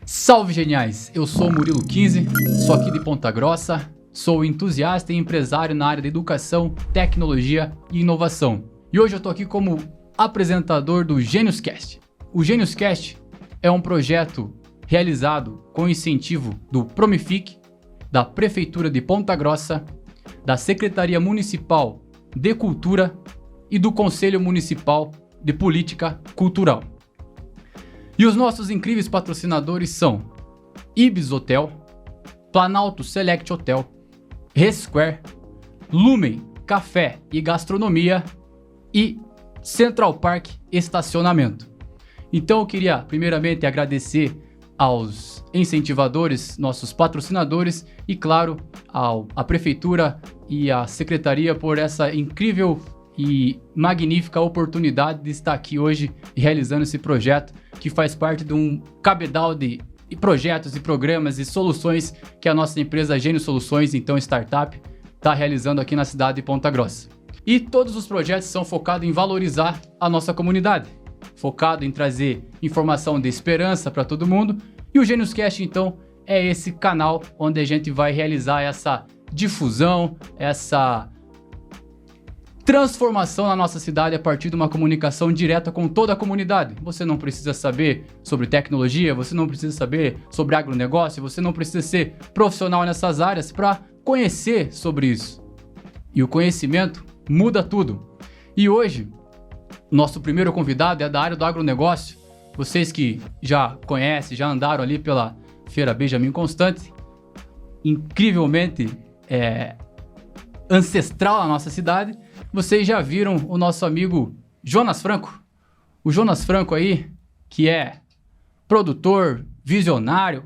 Salve geniais, eu sou o Murilo 15, sou aqui de Ponta Grossa, sou entusiasta e empresário na área de educação, tecnologia e inovação. E hoje eu tô aqui como apresentador do GeniusCast. O GeniusCast é um projeto realizado com incentivo do Promific, da Prefeitura de Ponta Grossa, da Secretaria Municipal de Cultura e do Conselho Municipal de Política Cultural. E os nossos incríveis patrocinadores são Ibis Hotel, Planalto Select Hotel, Resquare, Lumen Café e Gastronomia e Central Park Estacionamento. Então eu queria primeiramente agradecer aos incentivadores, nossos patrocinadores e claro, à Prefeitura e à Secretaria por essa incrível e magnífica oportunidade de estar aqui hoje realizando esse projeto que faz parte de um cabedal de projetos e programas e soluções que a nossa empresa Gênios Soluções, então startup, está realizando aqui na cidade de Ponta Grossa. E todos os projetos são focados em valorizar a nossa comunidade, focado em trazer informação de esperança para todo mundo. E o GeniusCast, então, é esse canal onde a gente vai realizar essa difusão, essa transformação na nossa cidade a partir de uma comunicação direta com toda a comunidade. Você não precisa saber sobre tecnologia, você não precisa saber sobre agronegócio, você não precisa ser profissional nessas áreas para conhecer sobre isso. E o conhecimento muda tudo. E hoje, nosso primeiro convidado é da área do agronegócio. Vocês que já conhecem, já andaram ali pela Feira Benjamin Constant, incrivelmente ancestral na nossa cidade, vocês já viram o nosso amigo Jonas Franco. O Jonas Franco aí, que é produtor, visionário,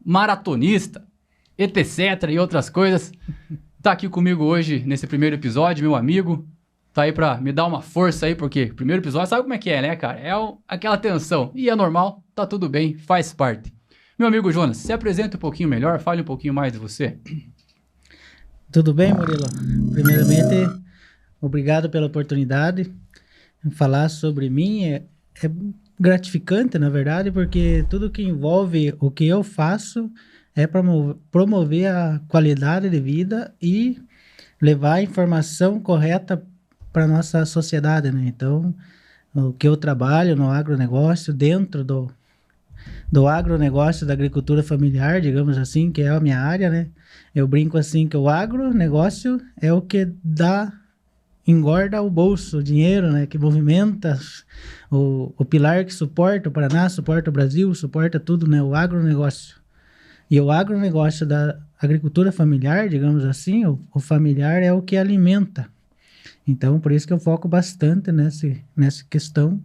maratonista, etc. e outras coisas, tá aqui comigo hoje nesse primeiro episódio, meu amigo. Tá aí pra me dar uma força aí, porque primeiro episódio sabe como é que é, né, cara? É aquela tensão. E é normal, tá tudo bem, faz parte. Meu amigo Jonas, se apresenta um pouquinho melhor, fale um pouquinho mais de você. Tudo bem, Murilo? Primeiramente, obrigado pela oportunidade. Falar sobre mim é gratificante, na verdade, porque tudo que envolve o que eu faço é promover a qualidade de vida e levar a informação correta para a nossa sociedade, né? Então, o que eu trabalho no agronegócio, dentro do agronegócio da agricultura familiar, digamos assim, que é a minha área, né? Eu brinco assim que o agronegócio é o que engorda o bolso, o dinheiro, né? Que movimenta o pilar que suporta o Paraná, suporta o Brasil, suporta tudo, né? O agronegócio. E o agronegócio da agricultura familiar, digamos assim, o familiar é o que alimenta. Então, por isso que eu foco bastante nessa questão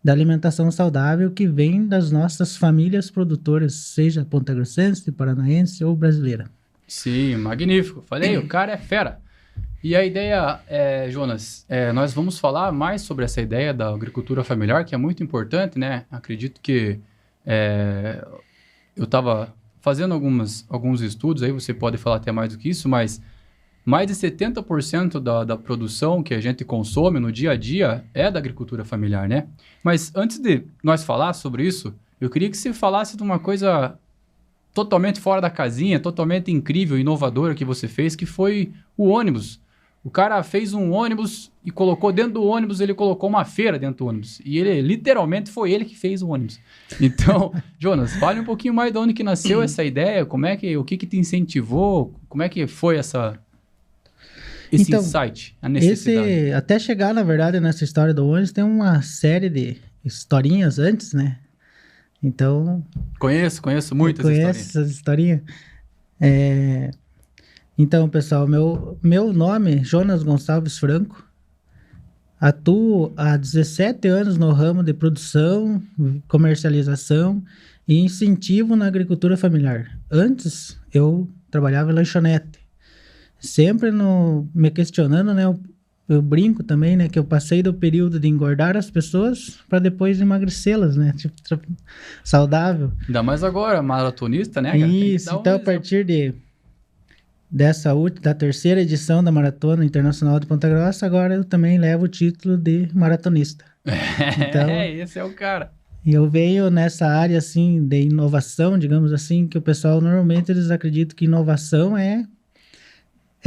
da alimentação saudável que vem das nossas famílias produtoras, seja pontagrossense, paranaense ou brasileira. Sim, magnífico. Falei, o cara é fera. E a ideia, Jonas, nós vamos falar mais sobre essa ideia da agricultura familiar, que é muito importante, né? Acredito que eu estava fazendo alguns estudos, aí você pode falar até mais do que isso, mas mais de 70% da produção que a gente consome no dia a dia é da agricultura familiar, né? Mas antes de nós falar sobre isso, eu queria que você falasse de uma coisa totalmente fora da casinha, totalmente incrível, inovadora que você fez, que foi o ônibus. O cara fez um ônibus e colocou dentro do ônibus, ele colocou uma feira dentro do ônibus. E ele, literalmente, foi ele que fez o ônibus. Então, Jonas, fale um pouquinho mais de onde que nasceu essa ideia, o que te incentivou, como é que foi esse insight, a necessidade? Até chegar, na verdade, nessa história do ônibus, tem uma série de historinhas antes, né? Então... Conheço muitas historinhas. Conheço essas historinhas. Então, pessoal, meu nome é Jonas Gonçalves Franco. Atuo há 17 anos no ramo de produção, comercialização e incentivo na agricultura familiar. Antes, eu trabalhava em lanchonete. Sempre me questionando, né? Eu brinco também, né? Que eu passei do período de engordar as pessoas para depois emagrecê-las, né? Tipo, saudável. Ainda mais agora, maratonista, né, cara? Isso, então a partir da terceira edição da Maratona Internacional de Ponta Grossa, agora eu também levo o título de maratonista. Então, esse é o cara. E eu venho nessa área, assim, de inovação, digamos assim, que o pessoal, normalmente, eles acreditam que inovação é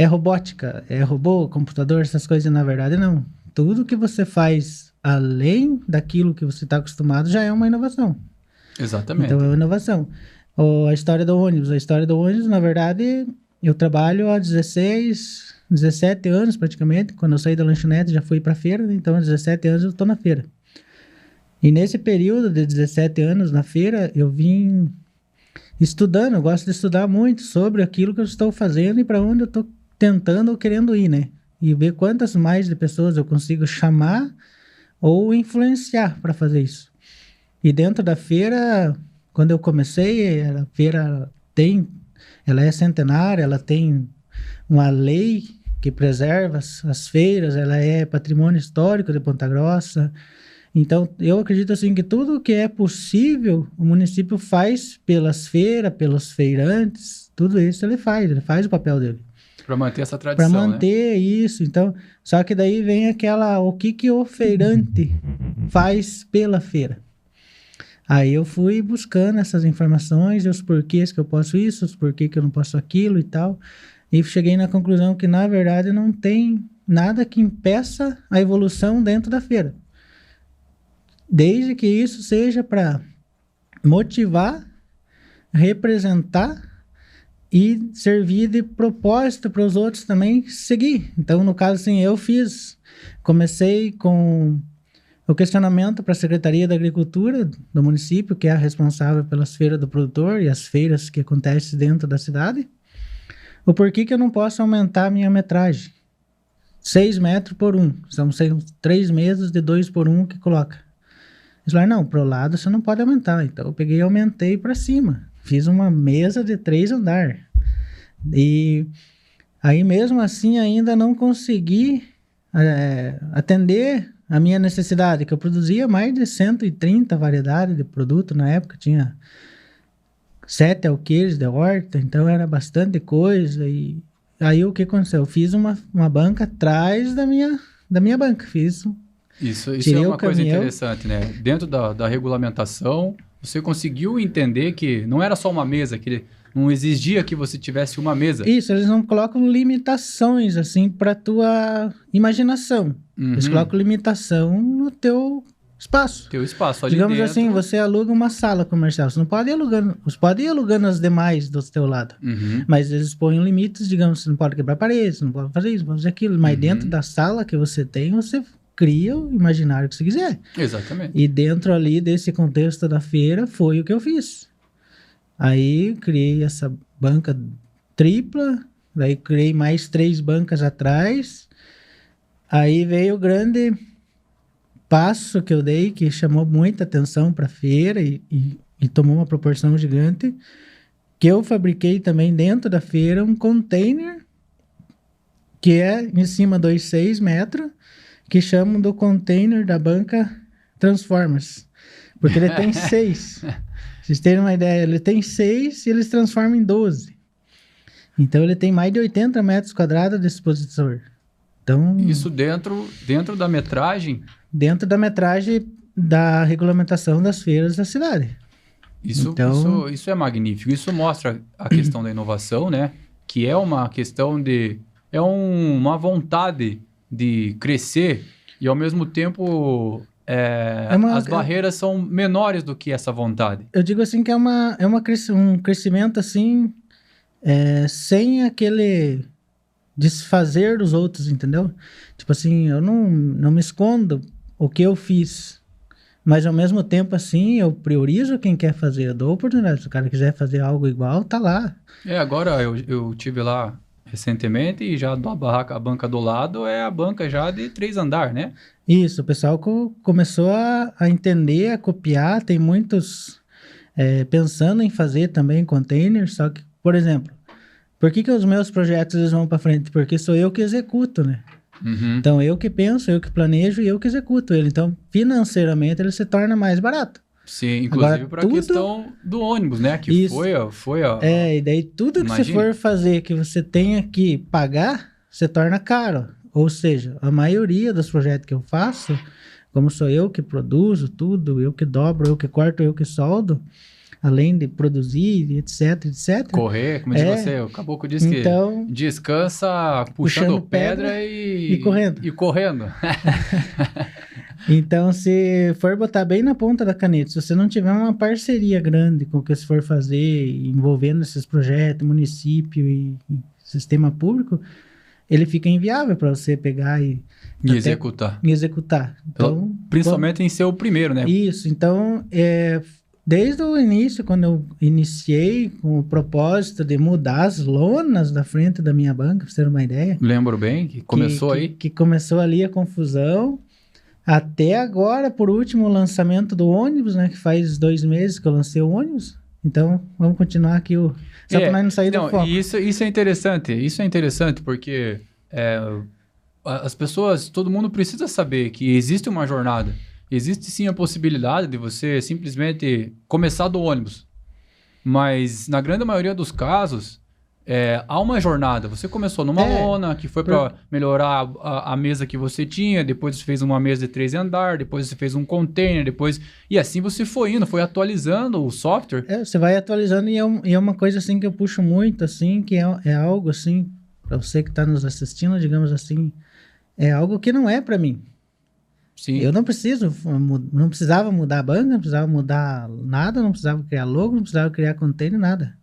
robótica, é robô, computador, essas coisas, na verdade, não. Tudo que você faz além daquilo que você está acostumado já é uma inovação. Exatamente. Então, é uma inovação. A história do ônibus, na verdade, eu trabalho há 17 anos, praticamente. Quando eu saí da lanchonete, já fui para a feira, né? Então, há 17 anos eu estou na feira. E nesse período de 17 anos na feira, eu vim estudando, eu gosto de estudar muito sobre aquilo que eu estou fazendo e para onde eu estou tentando ou querendo ir, né? E ver quantas mais de pessoas eu consigo chamar ou influenciar para fazer isso. E dentro da feira, quando eu comecei, a feira ela é centenária, ela tem uma lei que preserva as feiras, ela é patrimônio histórico de Ponta Grossa. Então, eu acredito assim que tudo que é possível, o município faz pelas feiras, pelos feirantes, tudo isso ele faz o papel dele. Para manter essa tradição, para manter, né? Isso. Então, só que daí vem o que o feirante faz pela feira. Aí eu fui buscando essas informações, os porquês que eu posso isso, os porquês que eu não posso aquilo e tal. E cheguei na conclusão que, na verdade, não tem nada que impeça a evolução dentro da feira. Desde que isso seja para motivar, representar e servir de propósito para os outros também seguir. Então, no caso, assim, comecei com o questionamento para a Secretaria da Agricultura do município, que é a responsável pelas feiras do produtor e as feiras que acontecem dentro da cidade, o porquê que eu não posso aumentar a minha metragem. 6 metros por 1. São 3 mesas de 2 por 1 que coloca. Eles falaram, não, pro lado você não pode aumentar. Então eu peguei e aumentei para cima. Fiz uma mesa de 3 andares. E aí mesmo assim ainda não consegui atender a minha necessidade, que eu produzia mais de 130 variedades de produto na época. Tinha 7 alqueires de horta, então era bastante coisa. E aí o que aconteceu? Eu fiz uma banca atrás da minha banca. Isso é uma coisa interessante, né? Dentro da regulamentação, você conseguiu entender que não era só uma mesa, que não exigia que você tivesse uma mesa. Isso, eles não colocam limitações, assim, para tua imaginação. Uhum. Eles colocam limitação no teu espaço. Digamos dentro. Assim, você aluga uma sala comercial. Você não pode ir alugando, você pode ir alugando as demais do teu lado. Uhum. Mas eles põem limites, digamos, você não pode quebrar paredes, você não pode fazer isso, não pode fazer aquilo. Mas dentro da sala que você tem, você cria o imaginário que você quiser. Exatamente. E dentro ali desse contexto da feira, foi o que eu fiz. Aí criei essa banca tripla, daí criei mais 3 bancas atrás. Aí veio o grande passo que eu dei, que chamou muita atenção para a feira e tomou uma proporção gigante, que eu fabriquei também dentro da feira um container que é em cima de 2,6 metros, que chamam do container da banca Transformers. Porque ele tem 6. Vocês terem uma ideia, ele tem 6 e eles transformam em 12. Então ele tem mais de 80 metros quadrados de expositor. Então, isso dentro da metragem? Dentro da metragem da regulamentação das feiras da cidade. Isso é magnífico. Isso mostra a questão da inovação, né? Que é uma questão uma vontade de crescer e, ao mesmo tempo, as barreiras são menores do que essa vontade. Eu digo assim que é um crescimento assim, sem aquele desfazer dos outros, entendeu? Tipo assim, eu não me escondo o que eu fiz, mas ao mesmo tempo assim, eu priorizo quem quer fazer, eu dou oportunidade. Se o cara quiser fazer algo igual, tá lá. Agora eu tive lá recentemente e já a banca do lado é a banca já de 3 andares, né? Isso, o pessoal começou a entender, a copiar, tem muitos pensando em fazer também containers, só que, por exemplo, por que os meus projetos eles vão para frente? Porque sou eu que executo, né? Uhum. Então, eu que penso, eu que planejo e eu que executo ele. Então, financeiramente, ele se torna mais barato. Sim, inclusive para a tudo... questão do ônibus, né? Que Isso. foi a... e daí tudo que você for fazer que você tenha que pagar, se torna caro. Ou seja, a maioria dos projetos que eu faço, como sou eu que produzo tudo, eu que dobro, eu que corto, eu que soldo, além de produzir, etc, etc. Correr, como diz você, o caboclo diz que descansa puxando pedra e correndo. E correndo. Então, se for botar bem na ponta da caneta, se você não tiver uma parceria grande com o que você for fazer, envolvendo esses projetos, município e sistema público, ele fica inviável para você pegar e executar. Então, principalmente em ser o primeiro, né? Isso. Então, desde o início, quando eu iniciei com o propósito de mudar as lonas da frente da minha banca, para você ter uma ideia. Lembro bem que começou aí. Que começou ali a confusão. Até agora, por último, o lançamento do ônibus, né? Que faz 2 meses que eu lancei o ônibus. Então, vamos continuar aqui. Só para nós não sair do foco. Isso é interessante. Isso é interessante porque as pessoas, todo mundo precisa saber que existe uma jornada. Existe sim a possibilidade de você simplesmente começar do ônibus. Mas na grande maioria dos casos, há uma jornada. Você começou numa lona, que foi para melhorar a mesa que você tinha, depois você fez uma mesa de 3 andares, depois você fez um container, e assim você foi indo, foi atualizando o software. Você vai atualizando e é uma coisa assim que eu puxo muito, assim, que é algo assim, para você que está nos assistindo, digamos assim, é algo que não é para mim. Sim. Eu não precisava mudar a banca, não precisava mudar nada, não precisava criar logo, não precisava criar container, nada.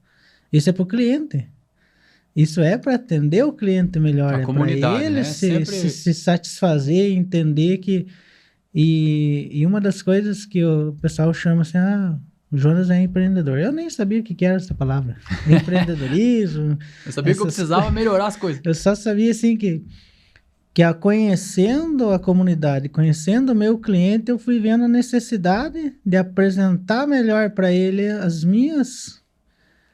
Isso é para o cliente. Isso é para atender o cliente melhor, a comunidade, para ele, né? se satisfazer, entender que... E uma das coisas que o pessoal chama assim, o Jonas é empreendedor. Eu nem sabia o que era essa palavra. Empreendedorismo. Eu sabia que eu precisava melhorar as coisas. Eu só sabia assim que conhecendo a comunidade, conhecendo o meu cliente, eu fui vendo a necessidade de apresentar melhor para ele as minhas...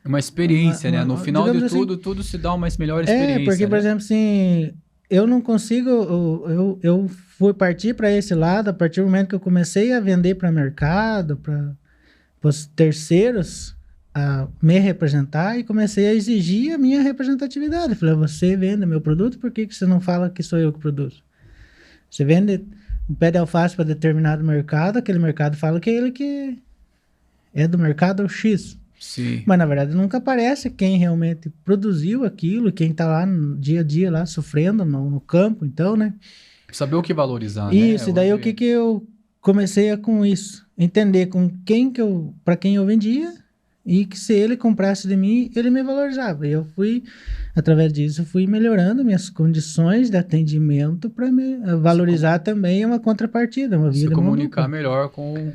Uma experiência, né? No final de tudo, tudo se dá uma melhor experiência. Porque, por exemplo, assim, eu não consigo... Eu fui partir para esse lado a partir do momento que eu comecei a vender para mercado, para os terceiros a me representar e comecei a exigir a minha representatividade. Falei, você vende meu produto, por que você não fala que sou eu que produzo? Você vende um pé de alface para determinado mercado, aquele mercado fala que é ele que é do mercado X. Sim. Mas, na verdade, nunca aparece quem realmente produziu aquilo, quem está lá no dia a dia, lá sofrendo no campo, então, né? Saber o que valorizar, né? Isso, e daí o que eu comecei com isso? Entender para quem eu vendia e que se ele comprasse de mim, ele me valorizava. E eu fui, através disso, melhorando minhas condições de atendimento para me valorizar também uma contrapartida, uma vida. Se comunicar melhor com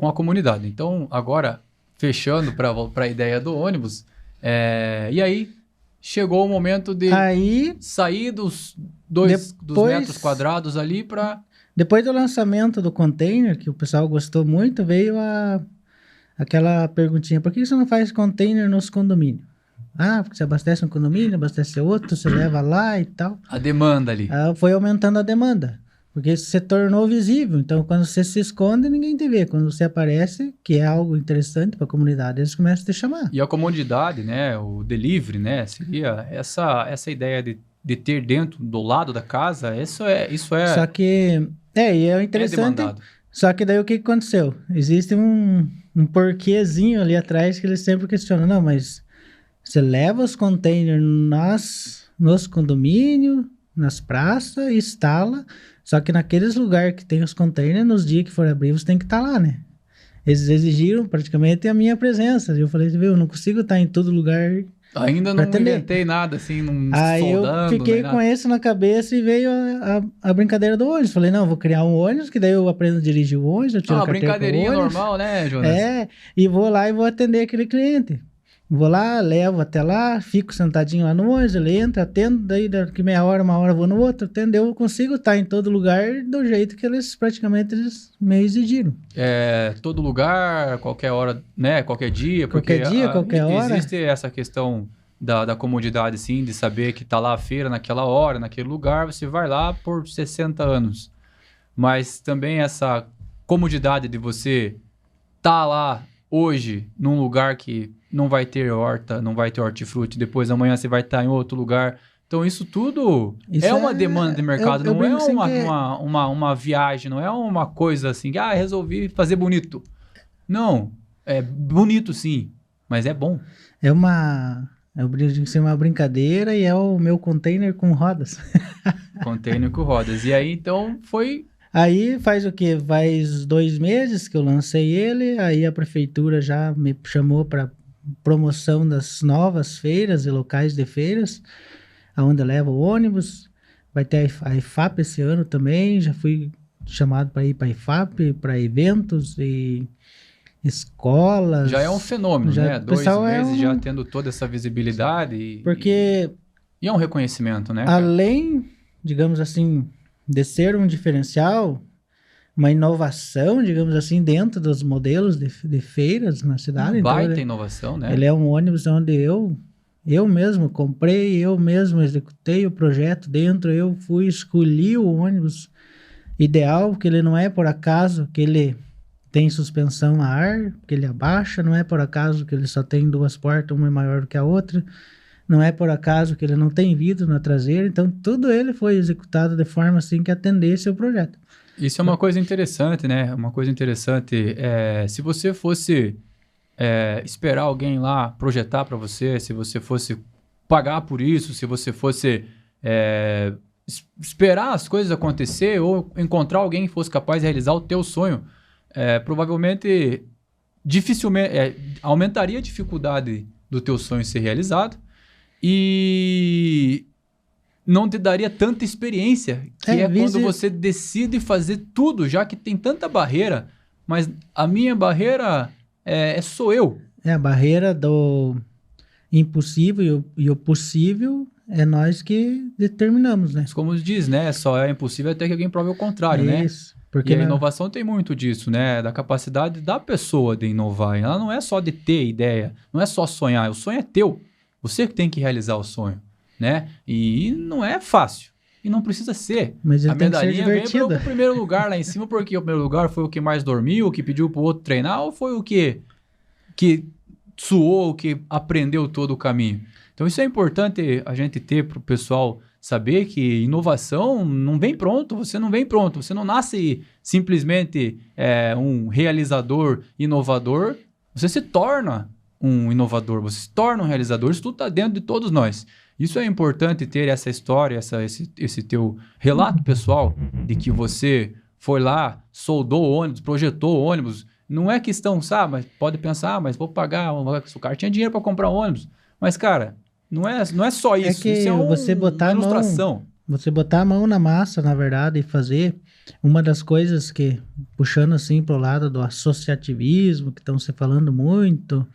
a comunidade. Então, agora... Fechando para a ideia do ônibus, e aí chegou o momento de sair dos 2 metros quadrados ali para... Depois do lançamento do container, que o pessoal gostou muito, veio aquela perguntinha, por que você não faz container nos condomínios? Porque você abastece um condomínio, abastece outro, você leva lá e tal. A demanda ali. Foi aumentando a demanda. Porque isso se tornou visível. Então, quando você se esconde, ninguém te vê. Quando você aparece, que é algo interessante para a comunidade, eles começam a te chamar. E a comodidade, né? O delivery, né? Seria essa ideia de ter dentro, do lado da casa, isso é... Só que... e é interessante. Só que daí o que aconteceu? Existe um porquêzinho ali atrás que eles sempre questionam. Não, mas você leva os containers nos condomínios, nas praças, instala... Só que naqueles lugares que tem os containers, nos dias que for abrir, você tem que estar lá, né? Eles exigiram praticamente a minha presença. Eu falei, eu não consigo estar em todo lugar. Ainda não inventei nada, assim, não Aí soldando. Eu fiquei com isso na cabeça e veio a brincadeira do ônibus. Falei, não, vou criar um ônibus, que daí eu aprendo a dirigir o ônibus, eu tiro a carteira brincadeirinha normal, né, Jonas? E vou lá e vou atender aquele cliente. Vou lá, levo até lá, fico sentadinho lá no ônibus, ele entra, atendo, daí daqui meia hora, uma hora eu vou no outro, atendo, eu consigo estar em todo lugar do jeito que eles me exigiram. Todo lugar, qualquer hora, né? Qualquer dia. Qualquer dia, qualquer hora. Existe essa questão da comodidade, sim, de saber que tá lá a feira naquela hora, naquele lugar, você vai lá por 60 anos. Mas também essa comodidade de você tá lá hoje num lugar que não vai ter horta, não vai ter hortifruti, depois amanhã você vai estar em outro lugar. Então isso tudo é uma demanda de mercado, não é uma viagem, não é uma coisa assim, resolvi fazer bonito. Não, é bonito sim, mas é bom. Eu brinco que ser uma brincadeira e é o meu container com rodas. Container com rodas. E aí então foi... Aí faz o quê? Faz 2 meses que eu lancei ele, aí a prefeitura já me chamou para promoção das novas feiras e locais de feiras, aonde eu levo o ônibus. Vai ter a IFAP esse ano também, já fui chamado para ir para a IFAP, para eventos e escolas. Já é um fenômeno, né? 2 meses já tendo toda essa visibilidade. Porque... E é um reconhecimento, né? Além, digamos assim, de ser um diferencial, uma inovação, digamos assim, dentro dos modelos de feiras na cidade. Baita inovação, né? Ele é um ônibus onde eu mesmo comprei, eu mesmo executei o projeto dentro, eu escolhi o ônibus ideal, que ele não é por acaso que ele tem suspensão a ar, que ele abaixa, não é por acaso que ele só tem 2 portas, uma é maior do que a outra, não é por acaso que ele não tem vidro na traseira, então tudo ele foi executado de forma assim que atendesse o projeto. Isso é uma coisa interessante, né? Uma coisa interessante, se você fosse esperar alguém lá projetar para você, se você fosse pagar por isso, se você fosse esperar as coisas acontecer ou encontrar alguém que fosse capaz de realizar o teu sonho, provavelmente, dificilmente, aumentaria a dificuldade do teu sonho ser realizado e não te daria tanta experiência, que quando você decide fazer tudo, já que tem tanta barreira, mas a minha barreira sou eu. É a barreira do impossível e o possível é nós que determinamos, né? Como diz, né? Só é impossível até que alguém prove o contrário, né? Isso. Porque a inovação tem muito disso, né? Da capacidade da pessoa de inovar. Ela não é só de ter ideia, não é só sonhar. O sonho é teu. Você que tem que realizar o sonho, né? E não é fácil. E não precisa ser. Mas ele a tem que ser medalhinha divertido. veio pro primeiro lugar lá em cima, porque o primeiro lugar foi o que mais dormiu, o que pediu pro outro treinar, ou foi o que suou, o que aprendeu todo o caminho. Então isso é importante a gente ter para o pessoal saber que inovação não vem pronto, você não vem pronto, você não nasce simplesmente um realizador inovador, você se torna um inovador, você se torna um realizador, isso tudo está dentro de todos nós. Isso é importante ter essa história, esse teu relato pessoal de que você foi lá, soldou o ônibus, projetou o ônibus. Não é questão, sabe, mas pode pensar, mas vou pagar, o cara tinha dinheiro para comprar um ônibus. Mas, cara, não é só isso, que isso é uma ilustração. Você botar a mão na massa, na verdade, e fazer uma das coisas que, puxando assim para o lado do associativismo, que estão se falando muito...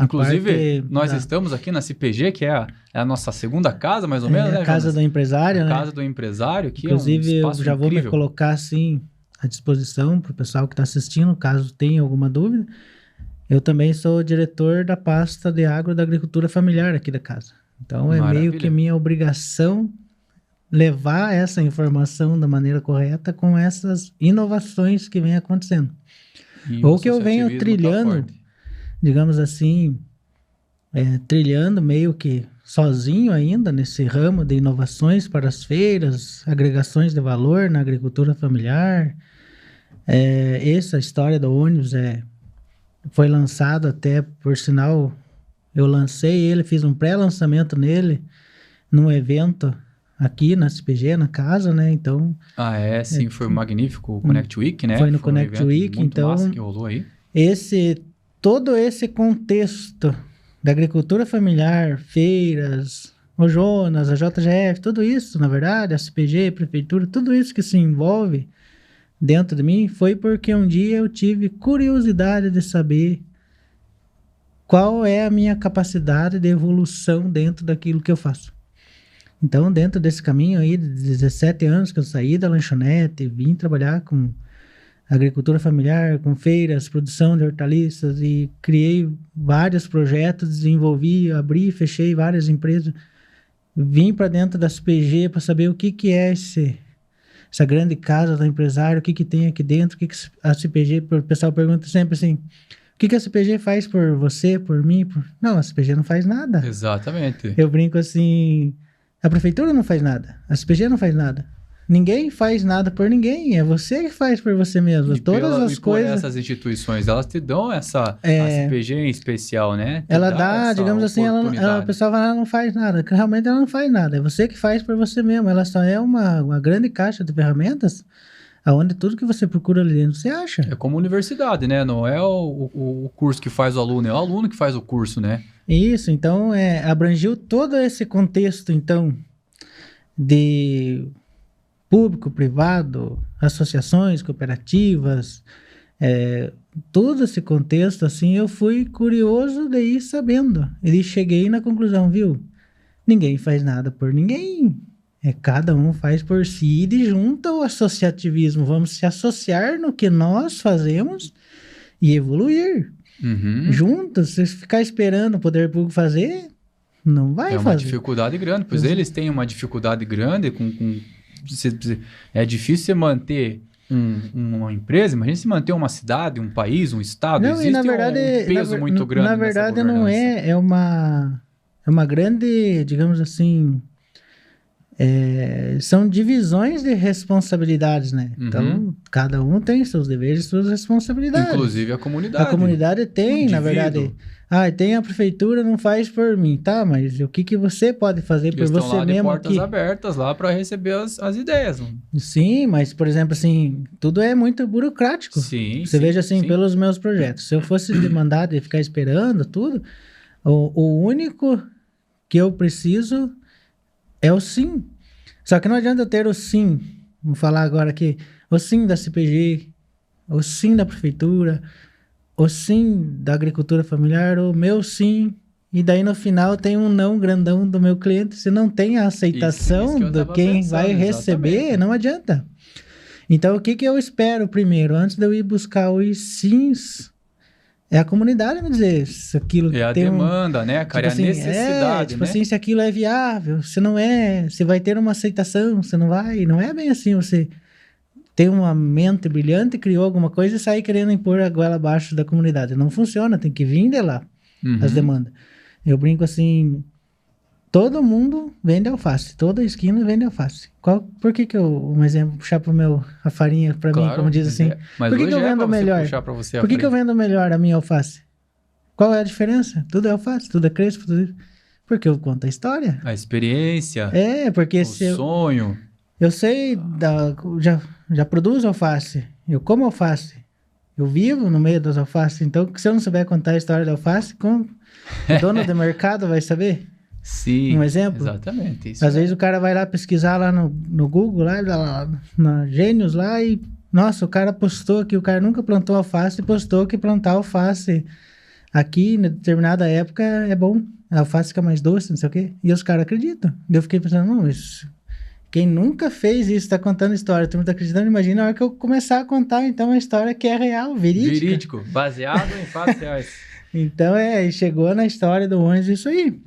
Inclusive, nós estamos aqui na CPG, que é a nossa segunda casa, mais ou menos, né, a casa do empresário, né? A casa do empresário, que inclusive, é um espaço eu já incrível. vou me colocar assim à disposição para o pessoal que está assistindo, caso tenha alguma dúvida. Eu também sou diretor da pasta de agro da agricultura familiar aqui da casa. Então, meio que minha obrigação levar essa informação da maneira correta com essas inovações que vem acontecendo. Ou que eu venho trilhando, digamos assim, trilhando meio que sozinho ainda nesse ramo de inovações para as feiras, agregações de valor na agricultura familiar. Essa história do ônibus foi lançado até, por sinal, eu lancei ele, fiz um pré-lançamento nele num evento aqui na CPG, na casa, né? Então... sim, foi magnífico, o Connect Week, né? Foi no Connect Week, então... Massa que rolou aí. Todo esse contexto da agricultura familiar, feiras, o Jonas, a JGF, tudo isso, na verdade, a CPG, prefeitura, tudo isso que se envolve dentro de mim foi porque um dia eu tive curiosidade de saber qual é a minha capacidade de evolução dentro daquilo que eu faço. Então, dentro desse caminho aí, de 17 anos que eu saí da lanchonete, vim trabalhar com agricultura familiar, com feiras, produção de hortaliças, e criei vários projetos, desenvolvi, abri e fechei várias empresas. Vim para dentro da CPG para saber o que é essa grande casa do empresário, o que tem aqui dentro, o que a CPG, o pessoal pergunta sempre assim, o que a CPG faz por você, por mim? Não, a CPG não faz nada. Exatamente. Eu brinco assim, a prefeitura não faz nada, a CPG não faz nada. Ninguém faz nada por ninguém, é você que faz por você mesmo. Todas as coisas. Essas instituições, elas te dão a CPG em especial, né? Ela dá, digamos assim, o pessoal fala, ela não faz nada. Realmente ela não faz nada, é você que faz por você mesmo. Ela só é uma grande caixa de ferramentas, onde tudo que você procura ali dentro você acha. É como universidade, né? Não é o curso que faz o aluno, é o aluno que faz o curso, né? Isso, então abrangiu todo esse contexto, então, de público, privado, associações, cooperativas, todo esse contexto, assim, eu fui curioso de ir sabendo. E cheguei na conclusão, viu? Ninguém faz nada por ninguém. Cada um faz por si e junta o associativismo. Vamos se associar no que nós fazemos e evoluir. Juntos, se ficar esperando o poder público fazer, não vai fazer. É uma dificuldade grande, pois eles têm uma dificuldade grande é difícil você manter uma empresa, imagina se manter uma cidade, um país, um estado. Não, existe um peso muito grande. Na verdade, não é uma grande, digamos assim, são divisões de responsabilidades, né? Então, cada um tem seus deveres e suas responsabilidades. Inclusive a comunidade. A comunidade tem, na verdade. Tem a prefeitura, não faz por mim, tá? Mas o que você pode fazer por você lá mesmo de portas abertas lá para receber as ideias. Não? Sim, mas, por exemplo, assim, tudo é muito burocrático. Sim, você veja assim, pelos meus projetos. Se eu fosse demandado e ficar esperando tudo, o único que eu preciso é o sim. Só que não adianta eu ter o sim. Vamos falar agora aqui. O sim da CPG, o sim da prefeitura, o sim da agricultura familiar, o meu sim, e daí no final tem um não grandão do meu cliente. Se não tem a aceitação de quem vai receber, não adianta. Então, o que eu espero primeiro, antes de eu ir buscar os sims, é a comunidade me dizer se aquilo tem a demanda, né, cara? Tipo, a necessidade, né? Assim, se aquilo é viável, se não é, se vai ter uma aceitação, se não vai. Não é bem assim, você tem uma mente brilhante, criou alguma coisa e sai querendo impor a goela abaixo da comunidade. Não funciona, tem que vir de lá as demandas. Eu brinco assim, todo mundo vende alface, toda esquina vende alface. Por que um exemplo, puxar a farinha para mim, como diz assim, por que eu vendo melhor? Por que eu vendo melhor a minha alface? Qual é a diferença? Tudo é alface, tudo é crespo, porque eu conto a história. A experiência. Porque o sonho. Eu sei, já produzo alface, eu como alface, eu vivo no meio das alfaces, então se eu não souber contar a história da alface, como o dono do mercado vai saber? Sim, um exemplo? Exatamente. Isso Às vezes o cara vai lá pesquisar lá no Google, lá na Gênios lá e, nossa, o cara postou que o cara nunca plantou alface e postou que plantar alface aqui, em determinada época, é bom, a alface fica mais doce, não sei o quê, e os caras acreditam. Eu fiquei pensando, não, isso... Quem nunca fez isso, está contando história, tu não está acreditando, imagina a hora que eu começar a contar, então, uma história que é real, verídica. Verídico, baseado em fatos reais. Então, chegou na história do ônibus isso aí.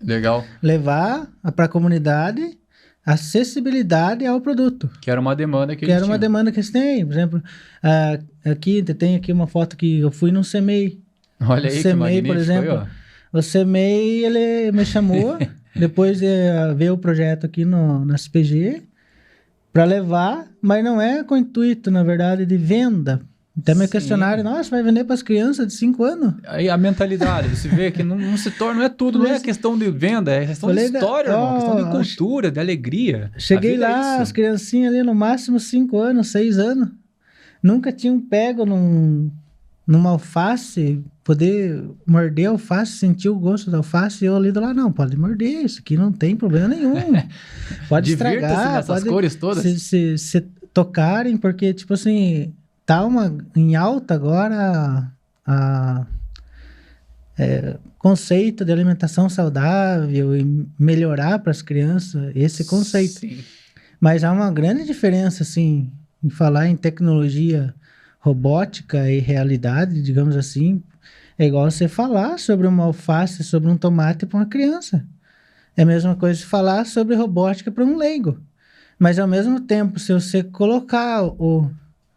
Legal. Levar para a comunidade acessibilidade ao produto. Que era uma demanda que era uma demanda que eles têm. Por exemplo, tem aqui uma foto que eu fui no CEMEI. Olha aí, que magnífico, por exemplo. O CEMEI, ele me chamou... Depois de ver o projeto aqui na CPG para levar, mas não é com intuito, na verdade, de venda. Até meu questionário, nossa, vai vender para as crianças de 5 anos? Aí a mentalidade, você vê que não se torna, não é tudo, não é questão de venda, é questão de história, irmão, questão de cultura, de alegria. Cheguei lá, as criancinhas ali no máximo 5 anos, 6 anos, nunca tinham pego numa alface, poder morder a alface, sentir o gosto da alface, e eu ali do lado, não, pode morder, isso aqui não tem problema nenhum. Pode estragar, pode cores todas. Se tocarem, porque, tipo assim, tá em alta agora conceito de alimentação saudável e melhorar para as crianças, esse conceito. Sim. Mas há uma grande diferença, assim, em falar em tecnologia robótica e realidade, digamos assim. É igual você falar sobre uma alface, sobre um tomate para uma criança. É a mesma coisa de falar sobre robótica para um leigo. Mas, ao mesmo tempo, se você colocar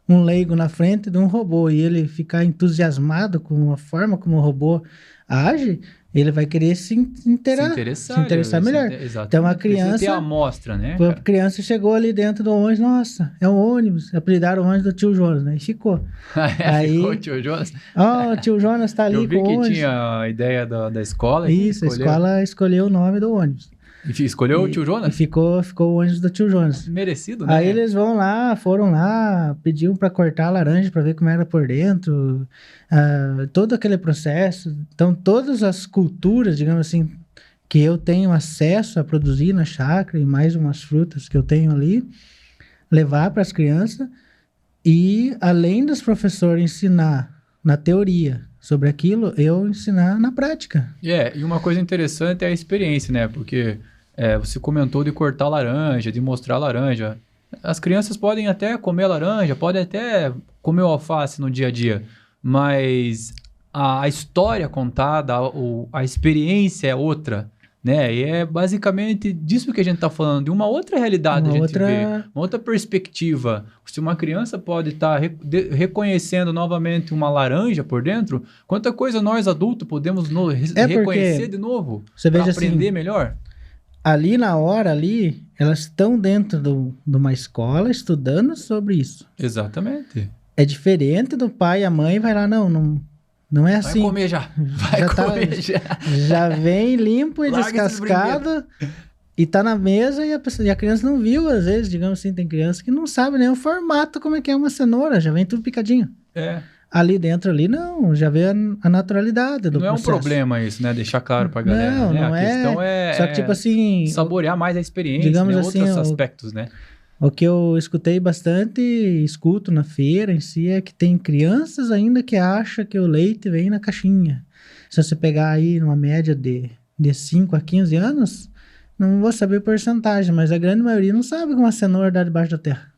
um leigo na frente de um robô e ele ficar entusiasmado com a forma como o robô age, ele vai querer se interessar melhor. Exatamente. Então, a criança... Ter a amostra, né? A criança chegou ali dentro do ônibus, nossa, é um ônibus. Apelidaram o ônibus do tio Jonas, né? E ficou. Aí, ficou o tio Jonas? O tio Jonas tá ali com o ônibus. Eu vi que tinha a ideia da escola. Isso, a escola escolheu o nome do ônibus. E escolheu o tio Jonas? E ficou o ônibus do tio Jonas. Merecido, né? Aí eles foram lá, pediam para cortar a laranja para ver como era por dentro, todo aquele processo. Então, todas as culturas, digamos assim, que eu tenho acesso a produzir na chácara e mais umas frutas que eu tenho ali, levar para as crianças e, além dos professores ensinar na teoria sobre aquilo, eu ensinar na prática. E uma coisa interessante é a experiência, né? Porque... você comentou de cortar laranja, de mostrar laranja. As crianças podem até comer laranja, podem até comer o alface no dia a dia, mas a história contada, a experiência é outra, né? E é basicamente disso que a gente está falando, de uma outra realidade vê, uma outra perspectiva. Se uma criança pode estar reconhecendo novamente uma laranja por dentro, quanta coisa nós adultos podemos reconhecer de novo para aprender melhor? Ali na hora, elas estão dentro de uma escola estudando sobre isso. Exatamente. É diferente do pai e a mãe, vai lá, não é assim. Vai comer já. Já vem limpo e descascado e tá na mesa e a criança não viu, às vezes, digamos assim, tem criança que não sabe nem o formato, como é que é uma cenoura, já vem tudo picadinho. Ali dentro, não, já vê a naturalidade do processo. Não é um problema isso, né? Deixar claro pra galera. Não a questão é... Só que, tipo assim... saborear mais a experiência, digamos assim, outros aspectos, né? O que eu escutei bastante e escuto na feira em si é que tem crianças ainda que acham que o leite vem na caixinha. Se você pegar aí uma média de 5 a 15 anos, não vou saber a porcentagem, mas a grande maioria não sabe como a cenoura dá debaixo da terra.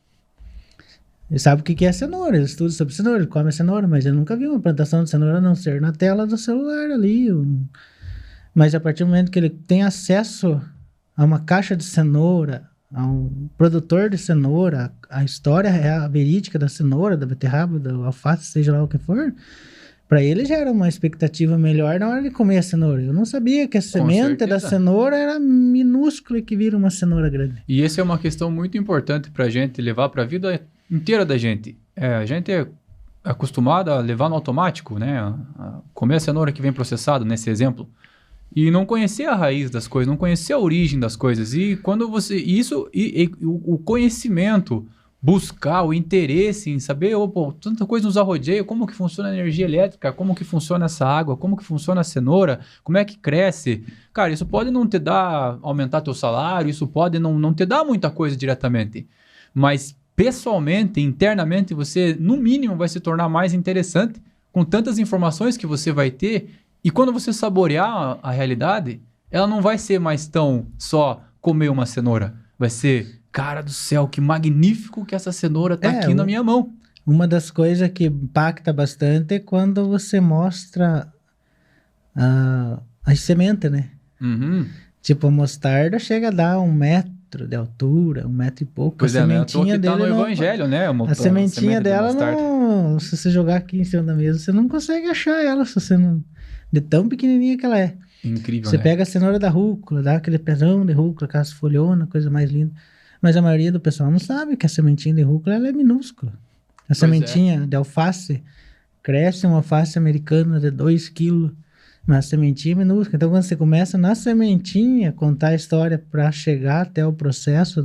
Ele sabe o que é cenoura, ele estuda sobre cenoura, ele come a cenoura, mas ele nunca viu uma plantação de cenoura a não ser na tela do celular ali. Mas a partir do momento que ele tem acesso a uma caixa de cenoura, a um produtor de cenoura, a história real, verídica da cenoura, da beterraba, da alface, seja lá o que for, para ele já era uma expectativa melhor na hora de comer a cenoura. Eu não sabia que a semente da cenoura era minúscula e que vira uma cenoura grande. E essa é uma questão muito importante para a gente levar para a vida inteira da gente. A gente é acostumado a levar no automático, né? A comer a cenoura que vem processada, nesse exemplo. E não conhecer a raiz das coisas, não conhecer a origem das coisas. E quando você... o conhecimento, buscar o interesse em saber, tanta coisa nos arrodeia, como que funciona a energia elétrica, como que funciona essa água, como que funciona a cenoura, como é que cresce. Cara, isso pode não te dar, aumentar teu salário, isso pode não te dar muita coisa diretamente. Mas pessoalmente, internamente, você, no mínimo, vai se tornar mais interessante com tantas informações que você vai ter. E quando você saborear a realidade, ela não vai ser mais tão só comer uma cenoura. Vai ser, cara do céu, que magnífico que essa cenoura tá aqui na minha mão. Uma das coisas que impacta bastante é quando você mostra as sementes, né? Uhum. Tipo, a mostarda chega a dar 1 metro de altura, 1 metro e pouco. Pois a sementinha dele tá no evangelho, né? A sementinha dela, não, se você jogar aqui em cima da mesa, você não consegue achar ela, se você não... de tão pequenininha que ela é. Incrível, Você pega a cenoura da rúcula, dá aquele pezão de rúcula, aquelas folhonas, coisa mais linda. Mas a maioria do pessoal não sabe que a sementinha de rúcula ela é minúscula. A sementinha de alface, cresce uma alface americana de 2 quilos, mas a sementinha é minúscula. Então, quando você começa na sementinha, contar a história para chegar até o processo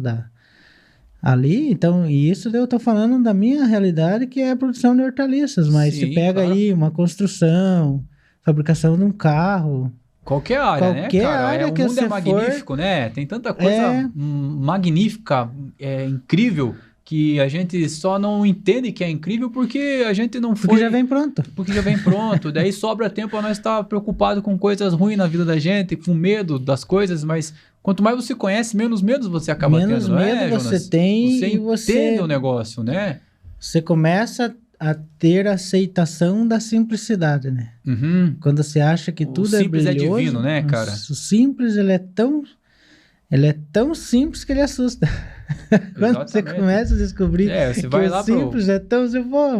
ali, então, e isso eu tô falando da minha realidade, que é a produção de hortaliças, mas você pega aí uma construção, fabricação de um carro. Qualquer área, né, cara? O mundo é magnífico, né? Tem tanta coisa magnífica, incrível, que a gente só não entende que é incrível porque a gente não foi... Porque já vem pronto. Porque já vem pronto. Daí sobra tempo para nós estar preocupado com coisas ruins na vida da gente, com medo das coisas, mas quanto mais você conhece, menos medo você acaba Menos tendo, medo Jonas? você tem você e você... entende o negócio, né? Você começa a ter aceitação da simplicidade, né? Uhum. Quando você acha que tudo é brilhoso... O simples é divino, né, cara? O simples, ele é tão simples que ele assusta. Quando você começa a descobrir você que vai o lá simples é tão...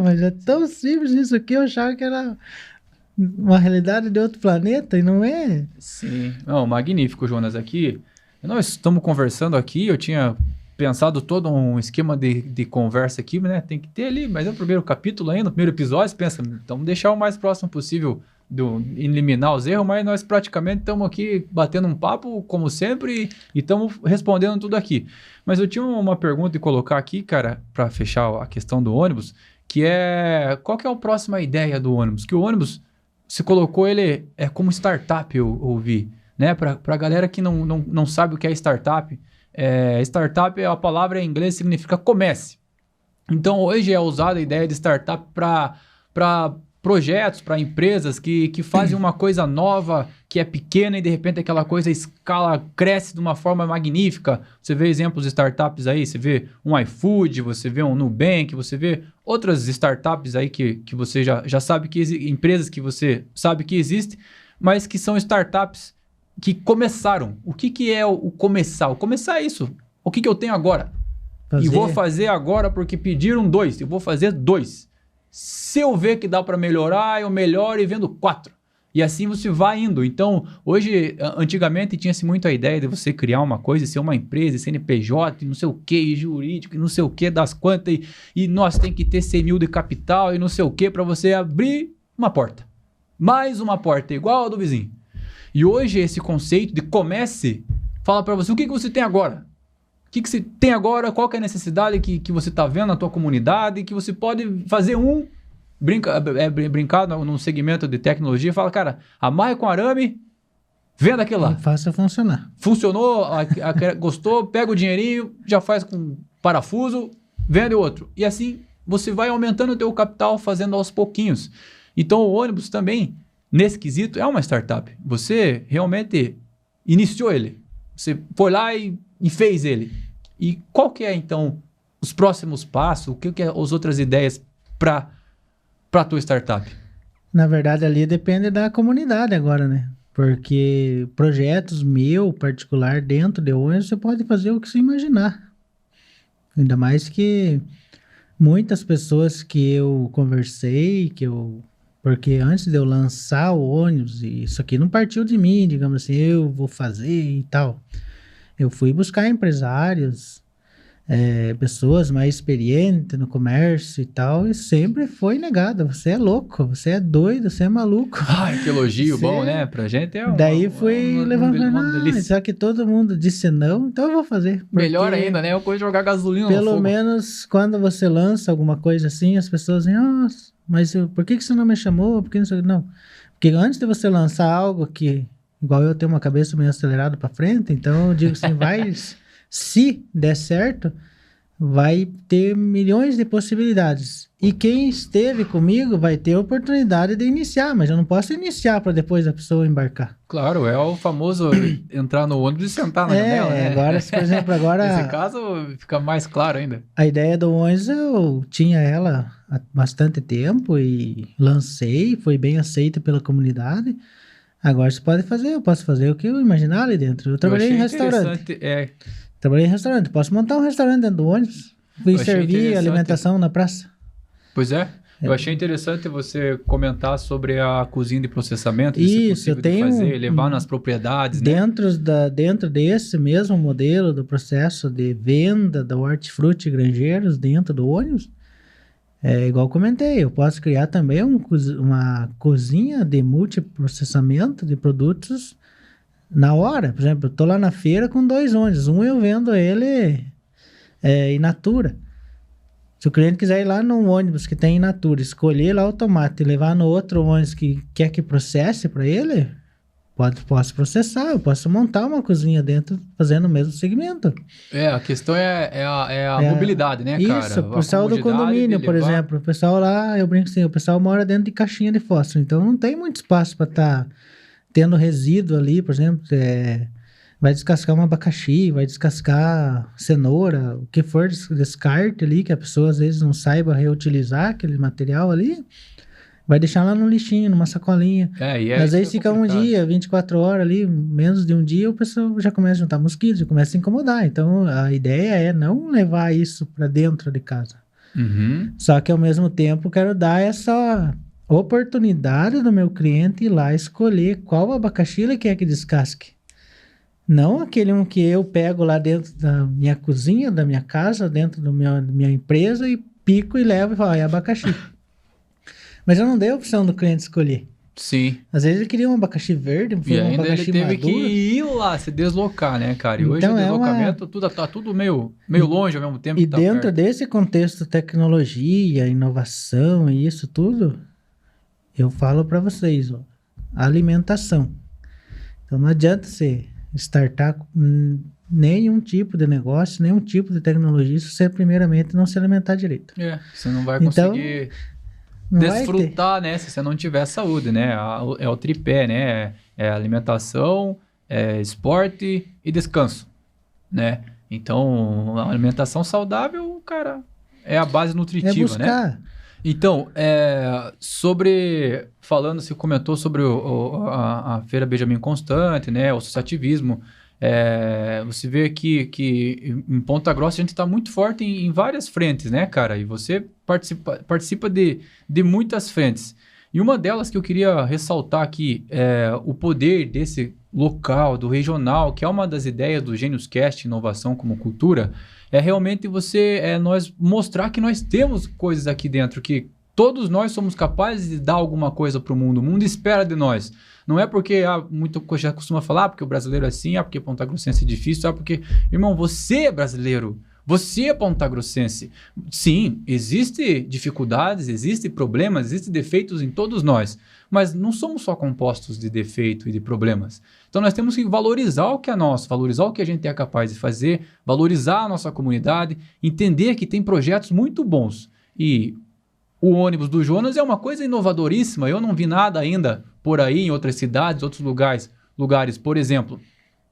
mas é tão simples isso aqui, eu achava que era uma realidade de outro planeta e não é. Sim. Não, magnífico, Jonas. Aqui, nós estamos conversando aqui, eu tinha pensado todo um esquema de conversa aqui, né? Tem que ter ali, mas é o primeiro capítulo ainda, o primeiro episódio, você pensa, então deixar o mais próximo possível eliminar os erros, mas nós praticamente estamos aqui batendo um papo, como sempre, e estamos respondendo tudo aqui. Mas eu tinha uma pergunta de colocar aqui, cara, para fechar a questão do ônibus, que é, qual que é a próxima ideia do ônibus? Que o ônibus, você colocou ele como startup, eu ouvi, né? Para a galera que não sabe o que é startup, startup, a palavra em inglês significa comece. Então, hoje é usada a ideia de startup para projetos, para empresas que fazem uma coisa nova, que é pequena e de repente aquela coisa escala, cresce de uma forma magnífica. Você vê exemplos de startups aí, você vê um iFood, você vê um Nubank, você vê outras startups aí que você já sabe que empresas que você sabe que existem, mas que são startups que começaram. O que é o começar? O começar é isso. O que eu tenho agora? E vou fazer agora porque pediram 2. Eu vou fazer 2. Se eu ver que dá para melhorar, eu melhoro e vendo 4. E assim você vai indo. Então, hoje, antigamente tinha-se muito a ideia de você criar uma coisa, ser uma empresa, CNPJ, não sei o que, e jurídico, e não sei o que, das quantas, e nós tem que ter 100 mil de capital, e não sei o que, para você abrir uma porta. Mais uma porta, igual a do vizinho. E hoje esse conceito de comece fala para você o que você tem agora. O que você tem agora, qual que é a necessidade que você está vendo na tua comunidade, que você pode fazer brincar num segmento de tecnologia, fala, cara, amarre com arame, venda aquilo lá. E faça funcionar. Funcionou, gostou, pega o dinheirinho, já faz com parafuso, vende outro. E assim você vai aumentando o teu capital fazendo aos pouquinhos. Então o ônibus também, nesse quesito, é uma startup. Você realmente iniciou ele. Você foi lá e fez ele. E qual que é, então, os próximos passos? O que é as outras ideias para a tua startup? Na verdade, ali depende da comunidade agora, né? Porque projetos meu, particular, dentro de ônibus, você pode fazer o que você imaginar. Ainda mais que muitas pessoas que eu conversei, porque antes de eu lançar o ônibus, e isso aqui não partiu de mim, digamos assim, eu vou fazer e tal. Eu fui buscar empresários, pessoas mais experientes no comércio e tal, e sempre foi negado. Você é louco, você é doido, você é maluco. Ai, que elogio bom, né? Pra gente é Daí fui levando, já que todo mundo disse não, então eu vou fazer. Melhor ainda, né? Eu vou jogar gasolina no fogo. Pelo menos quando você lança alguma coisa assim, as pessoas dizem, nossa, mas por que você não me chamou? Por que não? Porque antes de você lançar algo que, igual eu tenho uma cabeça meio acelerada para frente, então eu digo assim, se der certo, vai ter milhões de possibilidades. E quem esteve comigo vai ter a oportunidade de iniciar, mas eu não posso iniciar para depois a pessoa embarcar. Claro, é o famoso entrar no ônibus e sentar na janela, né? Agora, por exemplo, nesse caso fica mais claro ainda. A ideia do ônibus eu tinha ela há bastante tempo e lancei, foi bem aceita pela comunidade. Agora você pode fazer, eu posso fazer o que eu imaginar ali dentro. Eu trabalhei em restaurante. Trabalhei em restaurante, posso montar um restaurante dentro do ônibus. Fui servir alimentação na praça. Pois é. Eu achei interessante você comentar sobre a cozinha de processamento. Isso, eu tenho... fazer, levar nas propriedades, Dentro desse mesmo modelo do processo de venda do hortifruti granjeiros dentro do ônibus, igual comentei, eu posso criar também uma cozinha de multiprocessamento de produtos na hora. Por exemplo, eu tô lá na feira com 2 ônibus. Um eu vendo ele in natura. Se o cliente quiser ir lá num ônibus que tem in natura, escolher lá o tomate e levar no outro ônibus que quer que processe para ele, posso processar, eu posso montar uma cozinha dentro fazendo o mesmo segmento. A questão é a mobilidade, né, cara? Isso, o pessoal do condomínio, por exemplo, o pessoal lá, eu brinco assim, o pessoal mora dentro de caixinha de fósforo, então não tem muito espaço para estar tendo resíduo ali, por exemplo, vai descascar um abacaxi, vai descascar cenoura, o que for descarte ali, que a pessoa às vezes não saiba reutilizar aquele material ali, vai deixar lá no lixinho, numa sacolinha. Às vezes fica um dia, 24 horas ali, menos de um dia, o pessoal já começa a juntar mosquitos, já começa a incomodar. Então, a ideia é não levar isso para dentro de casa. Só que, ao mesmo tempo, quero dar essa oportunidade do meu cliente ir lá escolher qual abacaxi ele quer que descasque. Não aquele um que eu pego lá dentro da minha cozinha, da minha casa, dentro da minha empresa, e pico e levo e falo, é abacaxi. Mas eu não dei a opção do cliente escolher. Sim. Às vezes ele queria um abacaxi verde, e um ainda abacaxi ele teve maduro. que ir lá, se deslocar, né, cara? E hoje Então, o deslocamento tá tudo meio longe ao mesmo tempo. E que tá dentro perto. desse contexto tecnologia, inovação e isso tudo, eu falo para vocês, ó, alimentação. Então não adianta você startar nenhum tipo de negócio, nenhum tipo de tecnologia, se você primeiramente não se alimentar direito. Você não vai conseguir... Não desfrutar, né? Se você não tiver saúde, né? É o tripé, né? É alimentação, esporte e descanso, né? Então, a alimentação saudável, cara, é a base nutritiva, né? Então, falando, você comentou sobre a Feira Benjamin Constant, né? O associativismo. Você vê que em Ponta Grossa a gente está muito forte em várias frentes, né, cara? E você participa de muitas frentes. E uma delas que eu queria ressaltar aqui é o poder desse local, do regional, que é uma das ideias do Genius Cast, inovação como cultura, é realmente nós mostrar que nós temos coisas aqui dentro, que todos nós somos capazes de dar alguma coisa para o mundo espera de nós. Não é porque muito já costuma falar, porque o brasileiro é assim, porque Ponta Grossense é difícil, porque, irmão, você é brasileiro, você é pontagrossense. Sim, existem dificuldades, existem problemas, existem defeitos em todos nós, mas não somos só compostos de defeito e de problemas. Então nós temos que valorizar o que é nosso, valorizar o que a gente é capaz de fazer, valorizar a nossa comunidade, entender que tem projetos muito bons. E o ônibus do Jonas é uma coisa inovadoríssima, eu não vi nada ainda por aí em outras cidades, outros lugares, por exemplo.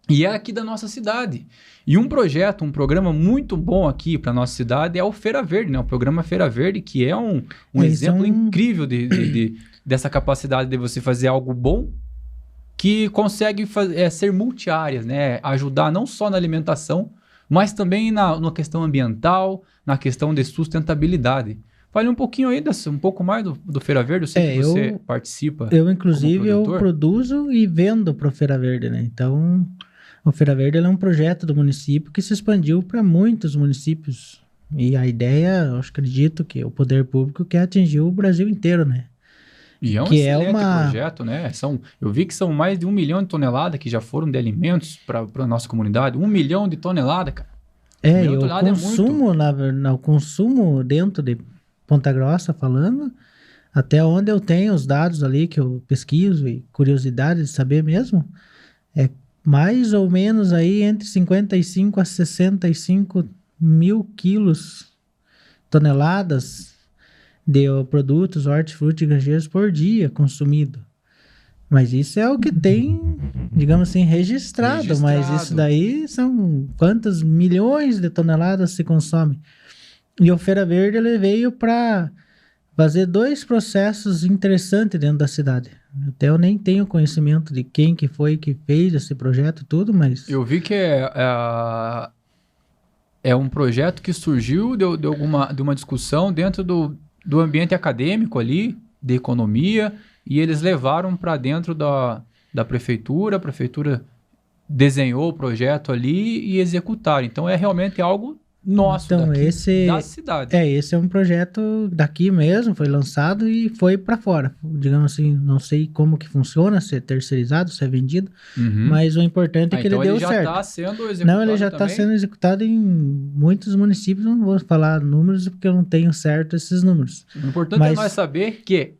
E é aqui da nossa cidade. E um programa muito bom aqui para nossa cidade é o Feira Verde, né? O programa Feira Verde, que é um exemplo incrível dessa capacidade de você fazer algo bom que consegue ser multiáreas, né? Ajudar não só na alimentação, mas também na questão ambiental, na questão de sustentabilidade. Fale um pouquinho aí, um pouco mais do Feira Verde, eu sei que você participa. Inclusive, eu produzo e vendo para o Feira Verde, né? Então, o Feira Verde é um projeto do município que se expandiu para muitos municípios. E a ideia, eu acredito que o poder público quer atingir o Brasil inteiro, né? E é um excelente projeto, né? Eu vi que são mais de 1 milhão de toneladas que já foram de alimentos para a nossa comunidade. 1 milhão de toneladas, cara. E o consumo dentro de Ponta Grossa falando, até onde eu tenho os dados ali que eu pesquiso e curiosidade de saber mesmo, é mais ou menos aí entre 55 a 65 mil toneladas de produtos hortifruti e granjeiros por dia consumido. Mas isso é o que tem, digamos assim, registrado. Mas isso daí são quantas milhões de toneladas se consome. E o Feira Verde ele veio para fazer 2 processos interessantes dentro da cidade. Até eu nem tenho conhecimento de quem que foi que fez esse projeto tudo, mas... Eu vi que é um projeto que surgiu de uma discussão dentro do ambiente acadêmico ali, de economia, e eles levaram para dentro da prefeitura, a prefeitura desenhou o projeto ali e executaram. Então é realmente algo nosso, então, da cidade. Esse é um projeto daqui mesmo, foi lançado e foi para fora. Digamos assim, não sei como que funciona, se é terceirizado, se é vendido, mas o importante é que então ele deu certo. Ele já está sendo executado. Não, ele já está sendo executado em muitos municípios, não vou falar números porque eu não tenho certo esses números. O importante é nós saber que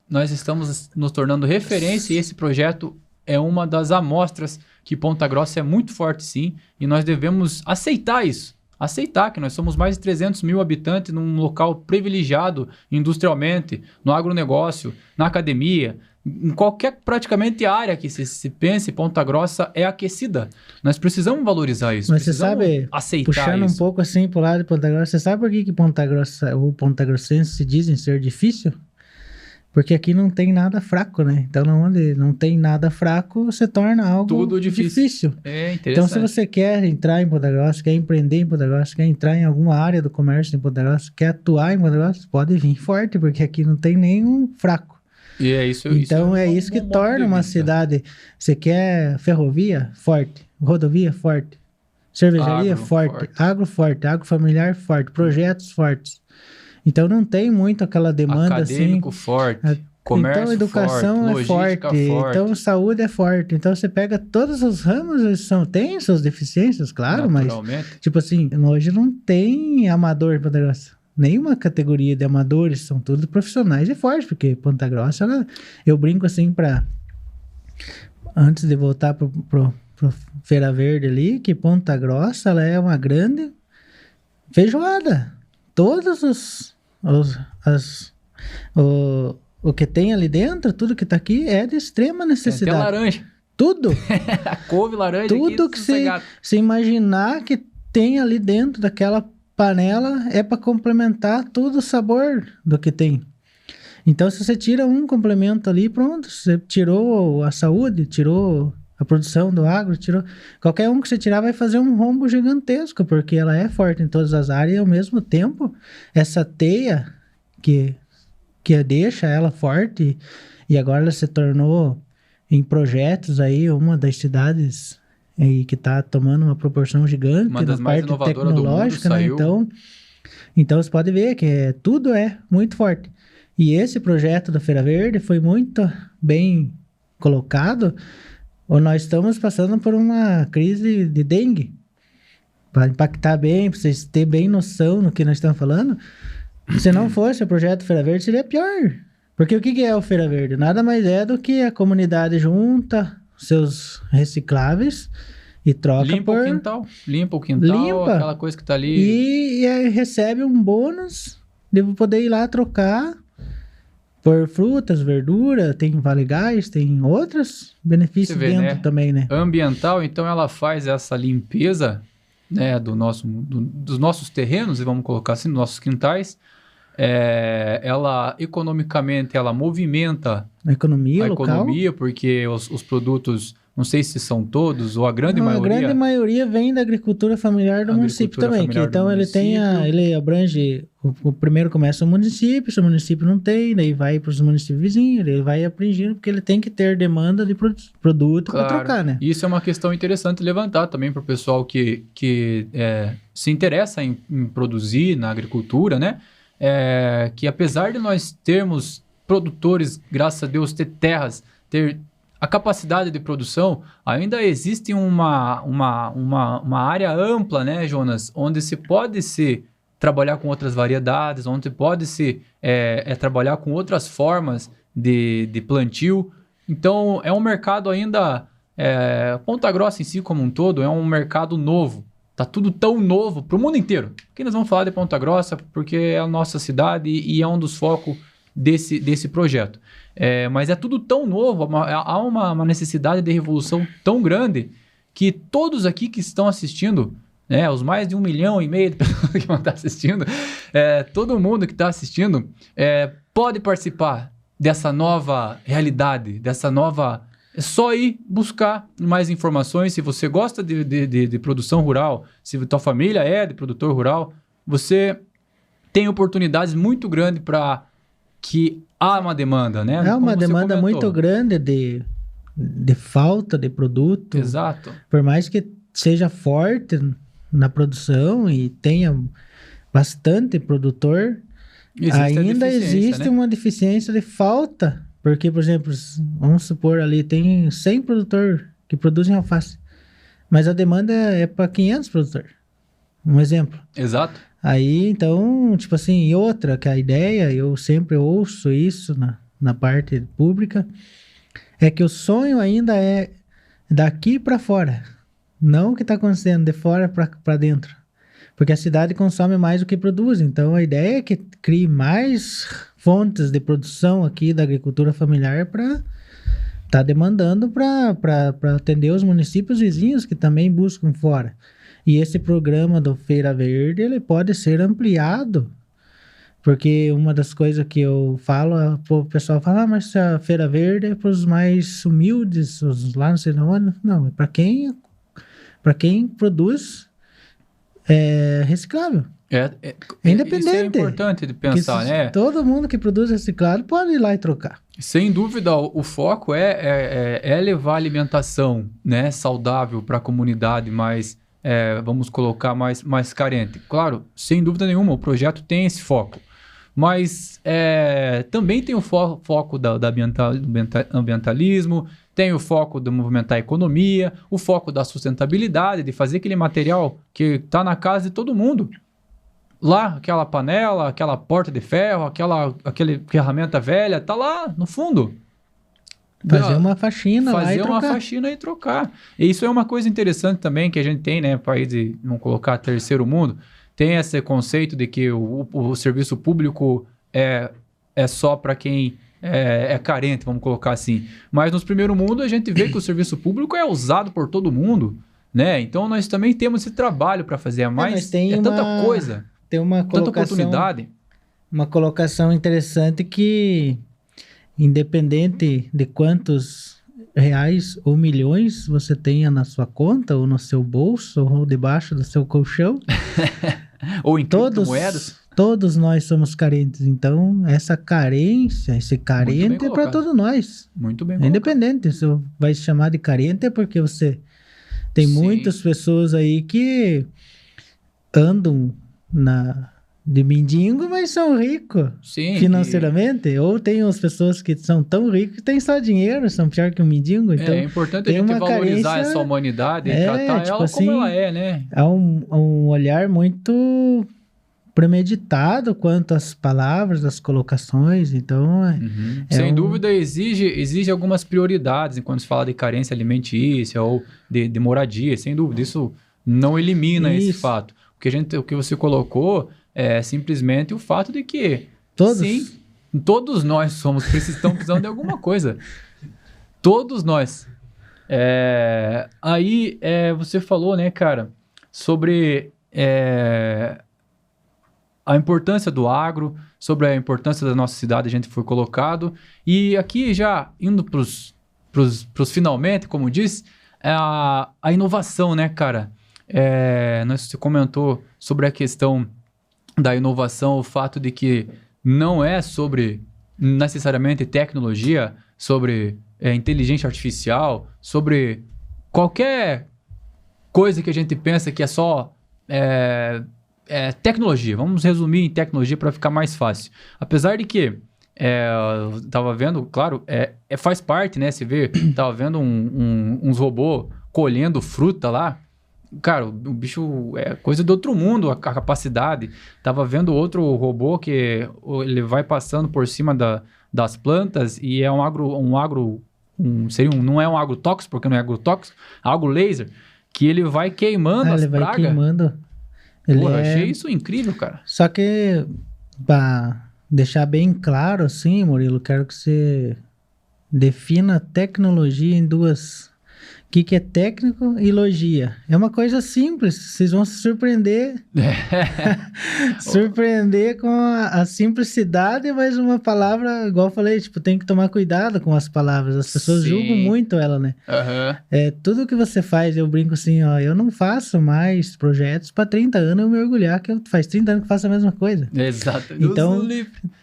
nós estamos nos tornando referência e esse projeto é uma das amostras que Ponta Grossa é muito forte, sim, e nós devemos aceitar isso. Aceitar que nós somos mais de 300 mil habitantes num local privilegiado industrialmente, no agronegócio, na academia, em qualquer praticamente área que se pense, Ponta Grossa é aquecida. Nós precisamos valorizar isso. Mas você sabe, aceitar puxando isso. um pouco assim pro lado de Ponta Grossa, você sabe por que Ponta Grossa, ou Ponta Grossense se dizem ser difícil? Porque aqui não tem nada fraco, né? Então, onde não tem nada fraco, você torna algo tudo difícil. É interessante. Então, se você quer entrar em Ponta Grossa, quer empreender em Ponta Grossa, quer entrar em alguma área do comércio em Ponta Grossa, quer atuar em Ponta Grossa, pode vir forte, porque aqui não tem nenhum fraco. E é isso. Então, é isso que torna uma cidade. Você quer ferrovia? Forte. Rodovia? Forte. Cervejaria? Forte. Agro forte. Agro familiar? Forte. Projetos fortes. Então, não tem muito aquela demanda acadêmico assim. forte. Comércio então, educação forte, é forte. Então, saúde é forte. Então, você pega todos os ramos, eles têm suas deficiências, claro, mas, tipo assim, hoje não tem amador em Ponta Grossa. Nenhuma categoria de amadores, são todos profissionais e fortes, porque Ponta Grossa, eu brinco assim antes de voltar pro Feira Verde ali, que Ponta Grossa, ela é uma grande feijoada. Todos o que tem ali dentro, tudo que tá aqui, é de extrema necessidade. Tem até laranja. Tudo. A couve, laranja. Tudo aqui, que você imaginar que tem ali dentro daquela panela é para complementar todo o sabor do que tem. Então, se você tira um complemento ali, pronto, você tirou a saúde, tirou a produção do agro, tirou... Qualquer um que você tirar vai fazer um rombo gigantesco, porque ela é forte em todas as áreas e, ao mesmo tempo, essa teia que deixa ela forte, e agora ela se tornou, em projetos aí, uma das cidades aí que está tomando uma proporção gigante na parte tecnológica, né? Então, você pode ver que tudo é muito forte. E esse projeto da Feira Verde foi muito bem colocado. Nós estamos passando por uma crise de dengue. Para impactar bem, para vocês terem bem noção no que nós estamos falando. Se não fosse o projeto Feira Verde, seria pior. Porque o que é o Feira Verde? Nada mais é do que a comunidade junta seus recicláveis e troca limpa o quintal, aquela coisa que está ali. E aí recebe um bônus de poder ir lá trocar por frutas, verdura, tem Vale Gás, tem outros benefícios dentro também, né? Ambiental, então ela faz essa limpeza, né, dos nossos terrenos, e vamos colocar assim, dos nossos quintais. Ela, economicamente, ela movimenta a economia local, porque os produtos, não sei se são todos, ou a grande maioria... A grande maioria vem da agricultura familiar do município também, então ele abrange, o primeiro começa no município, se o município não tem, daí vai para os municípios vizinhos, ele vai abrangindo, porque ele tem que ter demanda de produto para trocar, né? Isso é uma questão interessante levantar também para o pessoal que se interessa em produzir na agricultura, né? Que apesar de nós termos produtores, graças a Deus, ter terras, ter a capacidade de produção, ainda existe uma área ampla, né, Jonas, onde se pode trabalhar com outras variedades, onde pode trabalhar com outras formas de plantio. Então, é um mercado ainda... Ponta Grossa em si como um todo é um mercado novo. Tá tudo tão novo para o mundo inteiro. Aqui nós vamos falar de Ponta Grossa porque é a nossa cidade e é um dos focos desse projeto. Mas é tudo tão novo, há uma necessidade de revolução tão grande que todos aqui que estão assistindo, né, os mais de 1,5 milhão de pessoas que vão estar assistindo, todo mundo que está assistindo pode participar dessa nova realidade, dessa nova... É só ir buscar mais informações. Se você gosta de produção rural, se a tua família é de produtor rural, você tem oportunidades muito grandes para que há uma demanda, né? É uma demanda muito grande de falta de produto. Exato. Por mais que seja forte na produção e tenha bastante produtor, ainda existe uma deficiência de falta. Porque, por exemplo, vamos supor ali, tem 100 produtores que produzem alface, mas a demanda é para 500 produtores. Um exemplo. Exato. Aí, então, tipo assim, e outra, que a ideia, eu sempre ouço isso na parte pública, é que o sonho ainda é daqui para fora, não o que está acontecendo de fora para dentro. Porque a cidade consome mais do que produz. Então, a ideia é que crie mais fontes de produção aqui da agricultura familiar para estar demandando para atender os municípios vizinhos que também buscam fora. E esse programa do Feira Verde, ele pode ser ampliado. Porque uma das coisas que eu falo, o pessoal fala, mas a Feira Verde é para os mais humildes, os lá não sei onde. Não, é para quem produz reciclável. É independente. Isso é importante de pensar, né? Todo mundo que produz reciclado pode ir lá e trocar. Sem dúvida, o foco é levar alimentação, né, saudável para a comunidade mais, vamos colocar, mais carente. Claro, sem dúvida nenhuma, o projeto tem esse foco. Mas também tem o foco do ambientalismo, tem o foco de movimentar a economia, o foco da sustentabilidade, de fazer aquele material que está na casa de todo mundo. Lá, aquela panela, aquela porta de ferro, aquela ferramenta velha, está lá no fundo. Fazer uma faxina lá e trocar. Fazer uma faxina e trocar. E isso é uma coisa interessante também que a gente tem, né? País, vamos colocar, terceiro mundo, tem esse conceito de que o serviço público é só para quem é carente, vamos colocar assim. Mas nos primeiro mundo a gente vê que o serviço público é usado por todo mundo, né? Então nós também temos esse trabalho para fazer, mas tanta coisa, tem uma tanta oportunidade. Uma colocação interessante que, independente de quantos reais ou milhões você tenha na sua conta, ou no seu bolso, ou debaixo do seu colchão, ou em criptomoedas, todos nós somos carentes. Então, essa carência, esse carente é para todos nós. Muito bem. Independente, se vai se chamar de carente é porque você tem muitas pessoas aí que andam de mendigo, mas são ricos financeiramente. Ou tem as pessoas que são tão ricas que têm só dinheiro, são pior que um mendigo. Então, é importante a gente valorizar essa humanidade e tratar ela assim, como ela é, né? Há um olhar muito premeditado quanto às palavras, às colocações. Então, sem dúvida, exige algumas prioridades quando se fala de carência alimentícia ou de moradia. Sem dúvida, isso não elimina esse fato. O que você colocou é simplesmente o fato de que todos nós estamos precisando de alguma coisa. Todos nós. Aí você falou, né, cara, sobre a importância do agro, sobre a importância da nossa cidade, a gente foi colocado. E aqui já indo para os finalmente, como diz, a inovação, né, cara? Você comentou sobre a questão da inovação, o fato de que não é sobre necessariamente tecnologia, sobre inteligência artificial, sobre qualquer coisa que a gente pensa que é só tecnologia. Vamos resumir em tecnologia para ficar mais fácil. Apesar de que eu estava vendo, claro, faz parte, né? Você vê, estava vendo uns robôs colhendo fruta lá. Cara, o bicho é coisa de outro mundo, a capacidade. Tava vendo outro robô que ele vai passando por cima das plantas e é não é um agrotóxico, porque não é agrotóxico, algo laser, que ele vai queimando as pragas. Vai queimando. Achei isso incrível, cara. Só que, para deixar bem claro assim, Murilo, quero que você defina tecnologia em duas... O que é técnico e logia? É uma coisa simples, vocês vão se surpreender. Surpreender com a simplicidade, mas uma palavra, igual eu falei, tem que tomar cuidado com as palavras. As pessoas julgam muito ela, né? Tudo que você faz, eu brinco assim, eu não faço mais projetos para 30 anos eu me orgulhar que faz 30 anos que faço a mesma coisa. Exato. Então,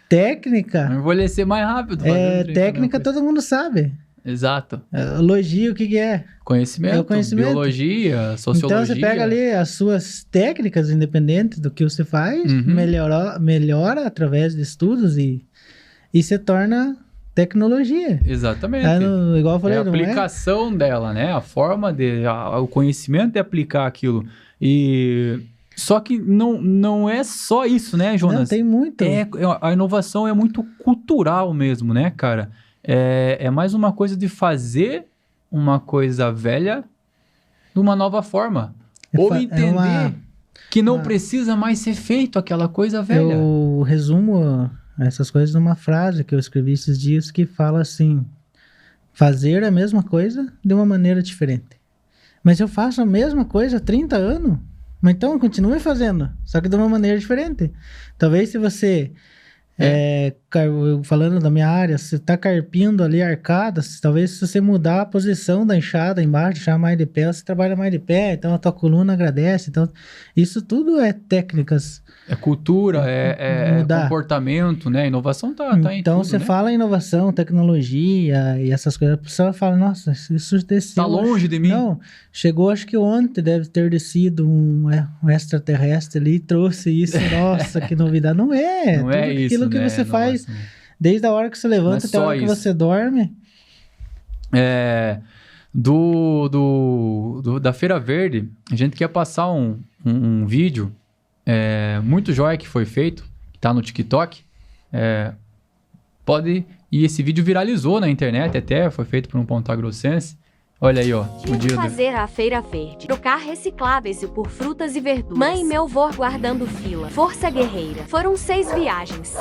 técnica... Não envelhecer mais rápido. Técnica todo mundo sabe. Exato. Logia, o que é? Conhecimento, biologia, sociologia. Então, você pega ali as suas técnicas, independente do que você faz, melhora através de estudos e se torna tecnologia. Exatamente. Igual eu falei, a aplicação dela, né? A forma o conhecimento de aplicar aquilo. Só que não é só isso, né, Jonas? Não, tem muito. A inovação é muito cultural mesmo, né, cara? É mais uma coisa de fazer uma coisa velha de uma nova forma. Ou entender que não precisa mais ser feito aquela coisa velha. Eu resumo essas coisas numa frase que eu escrevi esses dias que fala assim: fazer a mesma coisa de uma maneira diferente. Mas eu faço a mesma coisa há 30 anos, mas então eu continue fazendo, só que de uma maneira diferente. Talvez se você... falando da minha área, você está carpindo ali arcadas, talvez se você mudar a posição da enxada embaixo, deixar mais de pé, você trabalha mais de pé, então a tua coluna agradece. Então, isso tudo é técnicas. É cultura, é comportamento, né? Inovação tá em tudo, então, você né? fala inovação, tecnologia e essas coisas, a pessoa fala, nossa, isso desceu. Tá longe de mim. Não, chegou acho que ontem, deve ter descido um extraterrestre ali e trouxe isso. Nossa, que novidade. Não é. Não é isso, aquilo que você faz desde a hora que você levanta até a hora que você dorme. Da Feira Verde, a gente quer passar um vídeo muito jóia que foi feito, que tá no TikTok. E esse vídeo viralizou na internet até, foi feito por um pontagrossense. Olha aí, ó. Fazer a Feira Verde. Trocar recicláveis por frutas e verduras. Mãe e meu vô guardando fila. Força guerreira. Foram 6 viagens.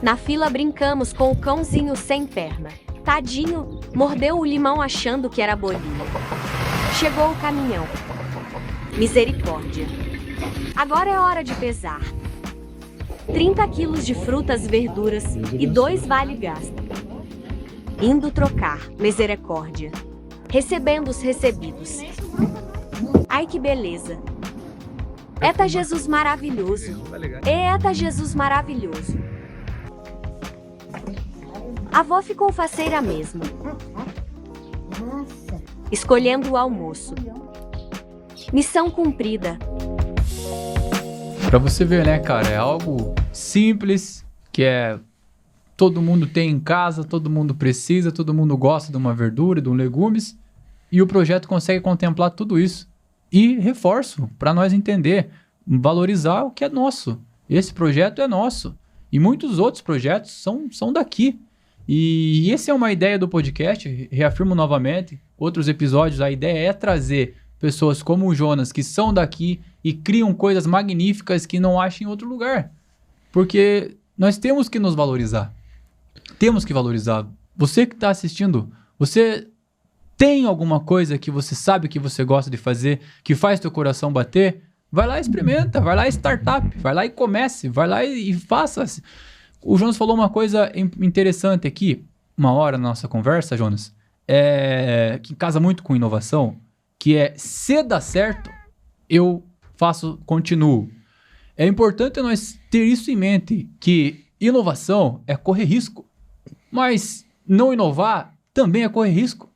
Na fila brincamos com o cãozinho sem perna. Tadinho, mordeu o limão achando que era bolinho. Chegou o caminhão. Misericórdia. Agora é hora de pesar. 30 quilos de frutas e verduras e 2 vale gás. Indo trocar. Misericórdia. Recebendo os recebidos. Ai que beleza. Eta Jesus maravilhoso. Eta Jesus maravilhoso. A avó ficou faceira mesmo. Escolhendo o almoço. Missão cumprida. Pra você ver, né, cara? É algo simples, que todo mundo tem em casa, todo mundo precisa, todo mundo gosta de uma verdura, de um legumes. E o projeto consegue contemplar tudo isso. E reforço, para nós entender, valorizar o que é nosso. Esse projeto é nosso. E muitos outros projetos são daqui. E essa é uma ideia do podcast, reafirmo novamente. Outros episódios, a ideia é trazer pessoas como o Jonas, que são daqui e criam coisas magníficas que não acham em outro lugar. Porque nós temos que nos valorizar. Temos que valorizar. Você que está assistindo, você tem alguma coisa que você sabe que você gosta de fazer, que faz teu coração bater? Vai lá e experimenta, vai lá e startup, vai lá e comece, vai lá e faça. O Jonas falou uma coisa interessante aqui, uma hora na nossa conversa, Jonas, que casa muito com inovação, que se dá certo, eu continuo. É importante nós ter isso em mente, que inovação é correr risco, mas não inovar também é correr risco.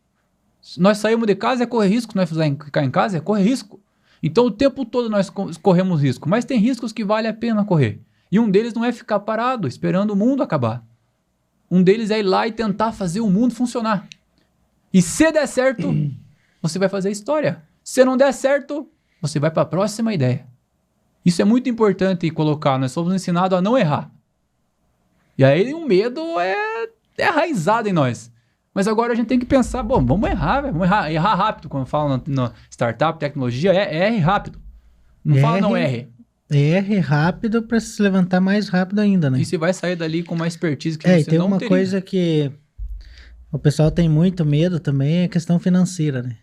Nós saímos de casa é correr risco, nós ficar em casa é correr risco. Então o tempo todo nós corremos risco, mas tem riscos que vale a pena correr. E um deles não é ficar parado, esperando o mundo acabar. Um deles é ir lá e tentar fazer o mundo funcionar. E se der certo, você vai fazer história. Se não der certo, você vai para a próxima ideia. Isso é muito importante colocar. Nós somos ensinados a não errar. E aí o medo é enraizado em nós. Mas agora a gente tem que pensar, bom, vamos errar, velho. Vamos errar rápido. Quando fala na startup, tecnologia, erre rápido. Não fala não erre. Erre rápido para se levantar mais rápido ainda, né? E você vai sair dali com uma expertise que você não teria. Tem uma coisa que o pessoal tem muito medo também, é a questão financeira, né?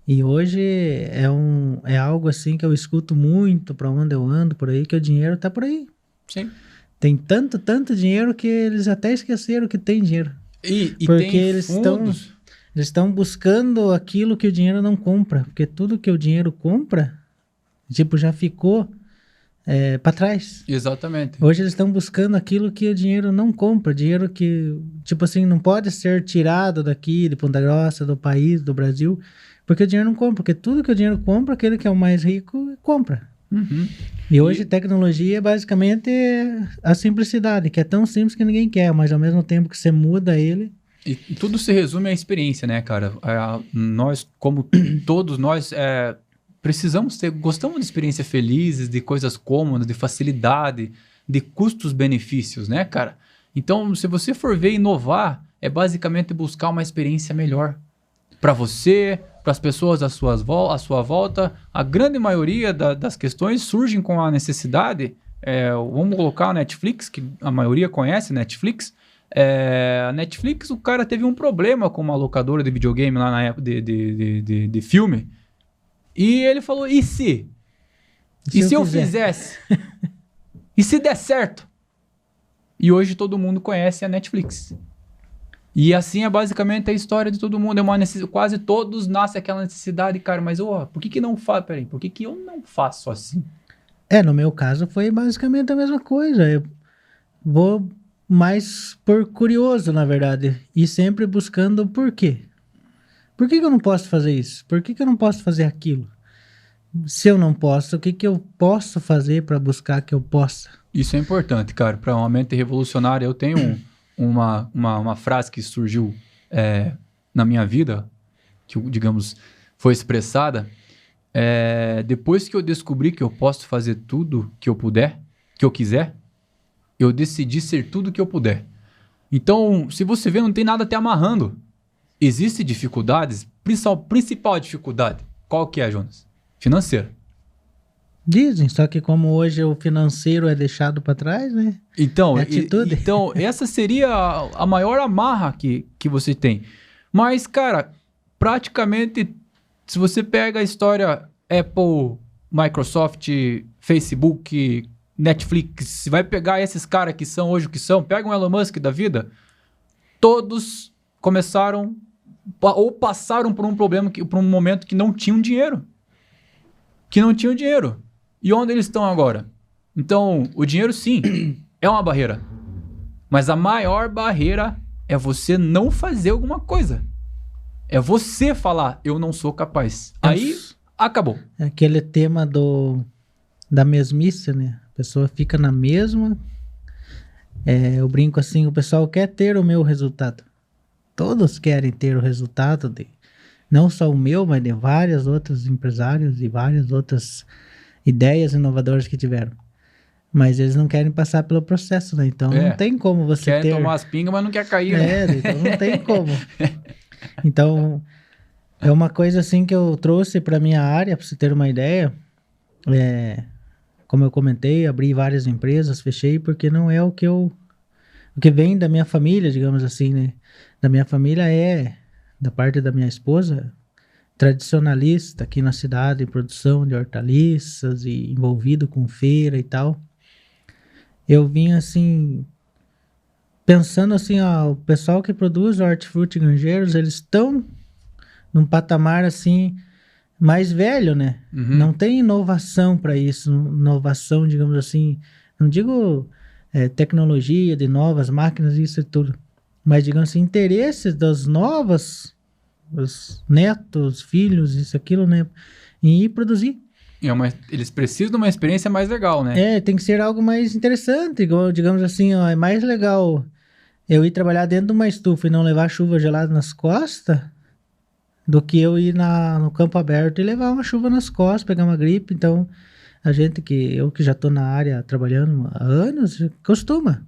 E hoje é algo assim que eu escuto muito para onde eu ando por aí, que o dinheiro tá por aí. Sim. Tem tanto dinheiro que eles até esqueceram que tem dinheiro. Porque tem eles estão buscando aquilo que o dinheiro não compra. Porque tudo que o dinheiro compra, já ficou para trás. Exatamente. Hoje eles estão buscando aquilo que o dinheiro não compra. Dinheiro que, não pode ser tirado daqui, de Ponta Grossa, do país, do Brasil. Porque o dinheiro não compra. Porque tudo que o dinheiro compra, aquele que é o mais rico, compra. Uhum. E hoje tecnologia é basicamente a simplicidade, que é tão simples que ninguém quer, mas ao mesmo tempo que você muda ele... E tudo se resume à experiência, né, cara? Nós, como todos nós, gostamos de experiências felizes, de coisas cômodas, de facilidade, de custos-benefícios, né, cara? Então, se você for ver inovar, é basicamente buscar uma experiência melhor para você, para as pessoas à sua volta. A grande maioria das questões surgem com a necessidade. Vamos colocar a Netflix, que a maioria conhece Netflix. A Netflix, o cara teve um problema com uma locadora de videogame lá na época de filme. E ele falou, e se? E se eu fizesse? E se der certo? E hoje todo mundo conhece a Netflix. E assim é basicamente a história de todo mundo. Quase todos nascem aquela necessidade, cara. Mas por que não faz? Peraí, por que eu não faço assim? No meu caso foi basicamente a mesma coisa. Eu vou mais por curioso, na verdade. E sempre buscando o porquê. Por que eu não posso fazer isso? Por que eu não posso fazer aquilo? Se eu não posso, o que eu posso fazer para buscar que eu possa? Isso é importante, cara. Para uma mente revolucionária, eu tenho uma frase que surgiu na minha vida, que, digamos, foi expressada. Depois que eu descobri que eu posso fazer tudo que eu puder, que eu quiser, eu decidi ser tudo que eu puder. Então, se você vê, não tem nada te amarrando. Existem dificuldades, principal dificuldade. Qual que é, Jonas? Financeira. Dizem, só que como hoje o financeiro é deixado para trás, né? Então, essa seria a maior amarra que você tem. Mas, cara, praticamente, se você pega a história Apple, Microsoft, Facebook, Netflix, vai pegar esses caras que são hoje o que são, pega um Elon Musk da vida, todos começaram ou passaram por um problema, por um momento que não tinham dinheiro. E onde eles estão agora? Então, o dinheiro, sim, é uma barreira. Mas a maior barreira é você não fazer alguma coisa. É você falar, eu não sou capaz. Aí, acabou. É aquele tema da mesmice, né? A pessoa fica na mesma. Eu brinco assim, o pessoal quer ter o meu resultado. Todos querem ter o resultado não só o meu, mas de vários outros empresários e várias outras ideias inovadoras que tiveram. Mas eles não querem passar pelo processo, né? Então não tem como você quer tomar as pingas, mas não quer cair, né? Então não tem como. Então, é uma coisa assim que eu trouxe para minha área, para você ter uma ideia. Como eu comentei, abri várias empresas, fechei, porque não é o que vem da minha família, digamos assim, né? Da minha família da parte da minha esposa, tradicionalista aqui na cidade, em produção de hortaliças e envolvido com feira e tal. Eu vim assim, pensando assim, o pessoal que produz hortifruti granjeiros, eles estão num patamar assim, mais velho, né? Uhum. Não tem inovação para isso, inovação, digamos assim, não digo tecnologia de novas máquinas, isso e tudo, mas digamos assim, interesses das novas, os netos, filhos, isso, aquilo, né? Em ir produzir. Eles precisam de uma experiência mais legal, né? Tem que ser algo mais interessante, igual, digamos assim, é mais legal eu ir trabalhar dentro de uma estufa e não levar chuva gelada nas costas do que eu ir no campo aberto e levar uma chuva nas costas, pegar uma gripe. Então, eu que já estou na área trabalhando há anos, costuma.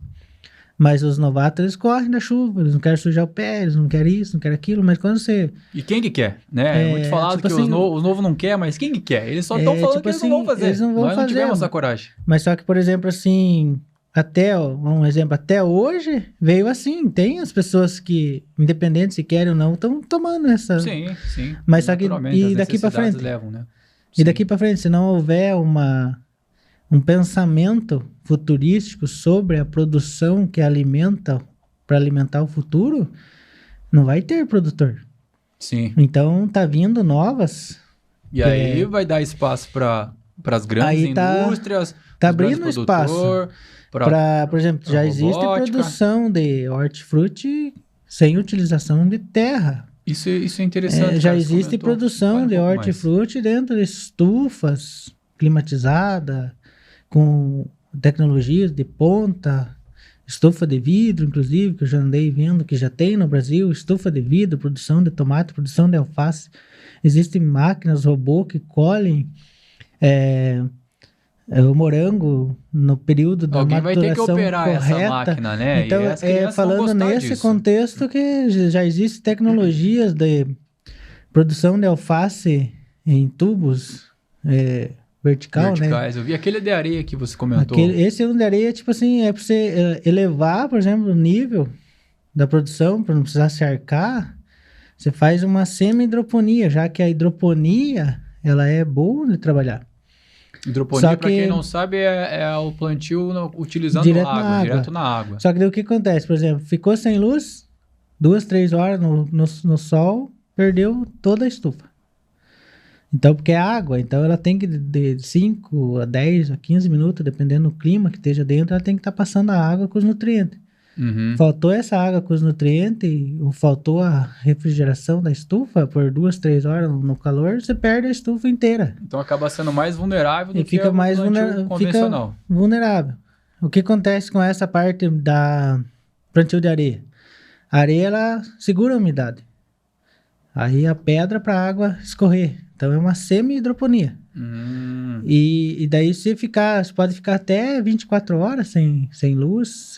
Mas os novatos, eles correm da chuva, eles não querem sujar o pé, eles não querem isso, não querem aquilo, mas quando você... E quem que quer, né? É muito falado tipo que assim, os novos não quer, mas quem que quer? Eles só estão falando tipo que eles assim, não vão fazer. Eles não vão Nós fazer, não tivemos essa coragem. Mas só que, por exemplo, assim, um exemplo, até hoje veio assim, tem as pessoas que, independente se querem ou não, estão tomando essa... Sim. Mas só que, e daqui para frente? Levam, né? E daqui para frente, se não houver um pensamento futurístico sobre a produção que alimenta, para alimentar o futuro, não vai ter produtor. Sim. Então, tá vindo novas. E aí vai dar espaço para as grandes indústrias. Tá abrindo espaço. Por exemplo, já existe produção de hortifruti sem utilização de terra. Isso é interessante. Já existe produção de hortifruti dentro de estufas climatizadas, com tecnologias de ponta, estufa de vidro, inclusive, que eu já andei vendo, que já tem no Brasil, estufa de vidro, produção de tomate, produção de alface. Existem máquinas, robôs que colhem o morango no período da Alguém vai ter que maturação operar essa correta. máquina, né? Então, E as crianças vão falando gostar nesse disso. contexto que já existem tecnologias de produção de alface em tubos vertical, né? Verticais. Eu vi aquele de areia que você comentou. Esse de areia, tipo assim, é para você elevar, por exemplo, o nível da produção, para não precisar cercar. Você faz uma semi-hidroponia, já que a hidroponia, ela é boa de trabalhar. Hidroponia, para quem não sabe, é o plantio utilizando direto na água. Só que daí o que acontece? Por exemplo, ficou sem luz, 2, 3 horas no sol, perdeu toda a estufa. Então, porque é água, então ela tem que de 5 a 10 a 15 minutos, dependendo do clima que esteja dentro, ela tem que estar passando a água com os nutrientes. Uhum. Faltou essa água com os nutrientes, ou faltou a refrigeração da estufa por 2, 3 horas no calor, você perde a estufa inteira. Então acaba sendo mais vulnerável do E que fica o mais plantio convencional. Fica vulnerável. O que acontece com essa parte da plantio de areia? A areia, ela segura a umidade. Aí a pedra para a água escorrer. Então é uma semi-hidroponia. E daí você pode ficar até 24 horas sem luz,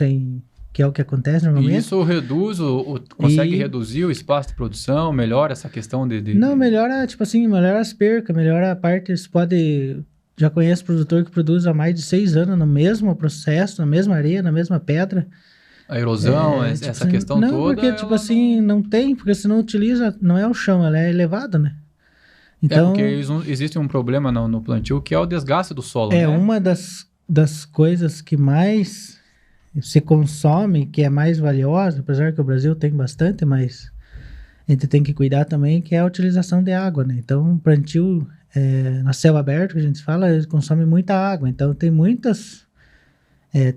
que é o que acontece normalmente. E isso reduz, consegue reduzir o espaço de produção, melhora essa questão de... Não, melhora, tipo assim, melhora as percas, melhora a parte, já conheço produtor que produz há mais de 6 anos no mesmo processo, na mesma areia, na mesma pedra. A erosão, tipo essa assim, questão não, toda... Porque, tipo assim, não tem, porque você não utiliza, não é o chão, ela é elevada, né? Então, porque existe um problema no plantio que é o desgaste do solo, né? Uma das coisas que mais se consome, que é mais valiosa, apesar que o Brasil tem bastante, mas a gente tem que cuidar também, que é a utilização de água, né? Então, o plantio na céu aberto, que a gente fala, ele consome muita água. Então, tem muitas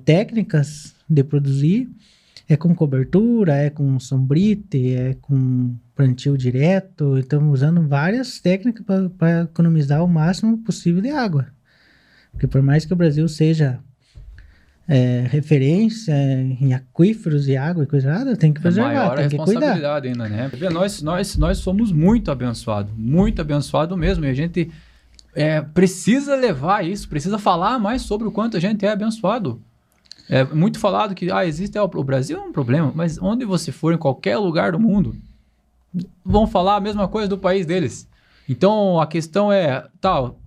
técnicas de produzir, com cobertura, com sombrite, com plantio direto. Então, usando várias técnicas para economizar o máximo possível de água. Porque por mais que o Brasil seja referência em aquíferos e água e coisa nada, tem que preservar, maior tem a que cuidar. responsabilidade ainda, né? Nós somos muito abençoado mesmo, e a gente precisa levar isso, precisa falar mais sobre o quanto a gente é abençoado. É muito falado que existe o Brasil é um problema, mas onde você for, em qualquer lugar do mundo, vão falar a mesma coisa do país deles. Então a questão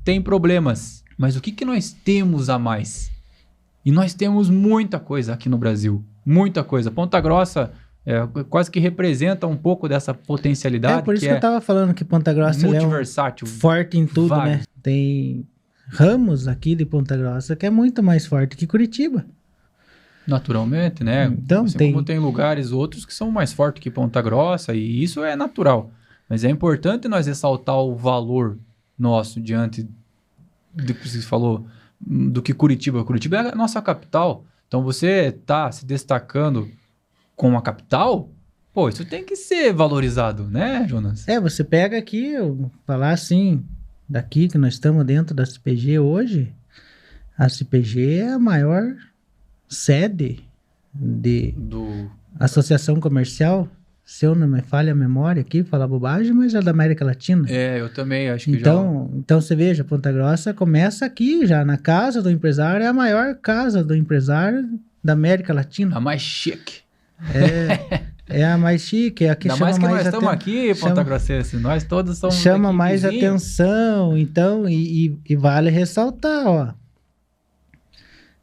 tem problemas, mas o que nós temos a mais? E nós temos muita coisa aqui no Brasil, muita coisa. Ponta Grossa quase que representa um pouco dessa potencialidade. Por isso que eu estava falando que Ponta Grossa multiversátil, forte em tudo, vários. né? Tem ramos aqui de Ponta Grossa que é muito mais forte que Curitiba. Naturalmente, né? Então, como tem lugares outros que são mais fortes que Ponta Grossa, e isso é natural. Mas é importante nós ressaltar o valor nosso diante do que você falou, do que Curitiba. Curitiba é a nossa capital. Então, você está se destacando com a capital, isso tem que ser valorizado, né, Jonas? Você pega aqui, falar assim, daqui que nós estamos dentro da CPG hoje, a CPG é a maior sede de associação comercial, se eu não me falha a memória aqui, falar bobagem, mas é da América Latina. Eu também acho que então você veja, Ponta Grossa começa aqui já, na casa do empresário, é a maior casa do empresário da América Latina. A mais chique. É a mais chique, é a que ainda chama mais que mais nós estamos aqui, Ponta Grossense, nós todos somos chama mais atenção, então, e vale ressaltar,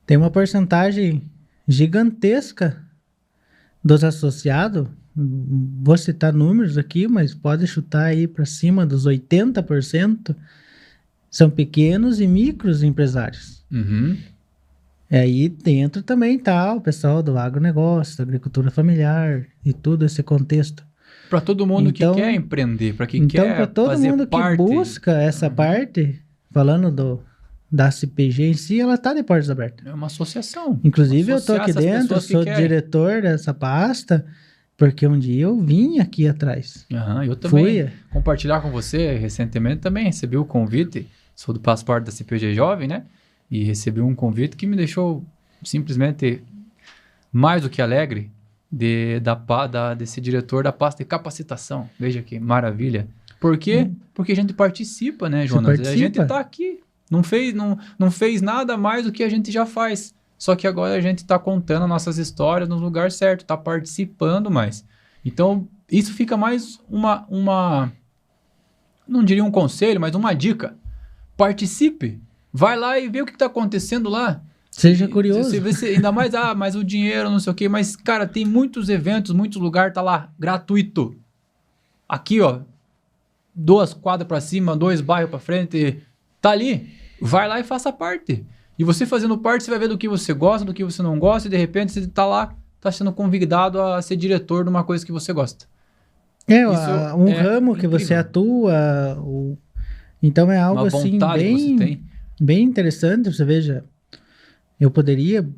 tem uma porcentagem gigantesca dos associados, vou citar números aqui, mas pode chutar aí para cima dos 80%, são pequenos e micros empresários. Uhum. Aí dentro também tá o pessoal do agronegócio, da agricultura familiar e todo esse contexto. Para todo mundo que quer empreender, para quem quer fazer parte. Então, para todo mundo que busca essa parte, falando da CPG em si, ela está de portas abertas. É uma associação. Inclusive, eu estou aqui dentro, sou diretor dessa pasta, porque um dia eu vim aqui atrás. Eu também compartilhar com você, recentemente também recebi o convite, sou do passaporte da CPG Jovem, né? E recebi um convite que me deixou simplesmente mais do que alegre desse diretor da pasta de capacitação. Veja que maravilha. Por quê? Porque a gente participa, né, Jonas? A gente está aqui Não fez nada mais do que a gente já faz. Só que agora a gente está contando nossas histórias no lugar certo, está participando mais. Então, isso fica mais não diria um conselho, mas uma dica. Participe. Vai lá e vê o que está acontecendo lá. Seja curioso. Ainda mais, mas o dinheiro, não sei o quê. Mas, cara, tem muitos eventos, muitos lugares, tá lá, gratuito. Aqui, ó, 2 quadras pra cima, 2 bairros pra frente. Tá ali. Vai lá e faça parte. E você fazendo parte, você vai ver do que você gosta, do que você não gosta. E, de repente, você tá lá, tá sendo convidado a ser diretor de uma coisa que você gosta. Um ramo que você atua. Então, é algo assim, bem interessante. Você veja... Eu poderia,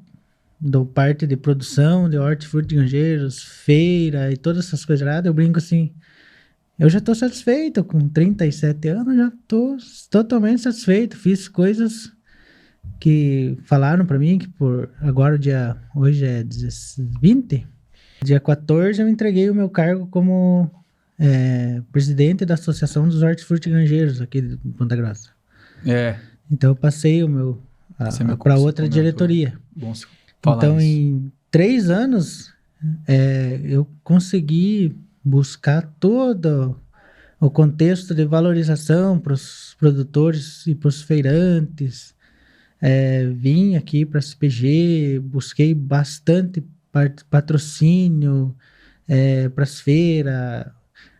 do parte de produção, de hortifruti granjeiros, feira e todas essas coisas lá, eu brinco assim, eu já estou satisfeito, com 37 anos já estou totalmente satisfeito, fiz coisas que falaram para mim, que hoje é 20, dia 14 eu entreguei o meu cargo como presidente da Associação dos Hortifruti Granjeiros aqui de Ponta Grossa. Então eu passei o meu... para outra diretoria. Bom falar então, isso. Em 3 anos, eu consegui buscar todo o contexto de valorização para os produtores e para os feirantes. Vim aqui para a CPG, busquei bastante patrocínio para as feiras.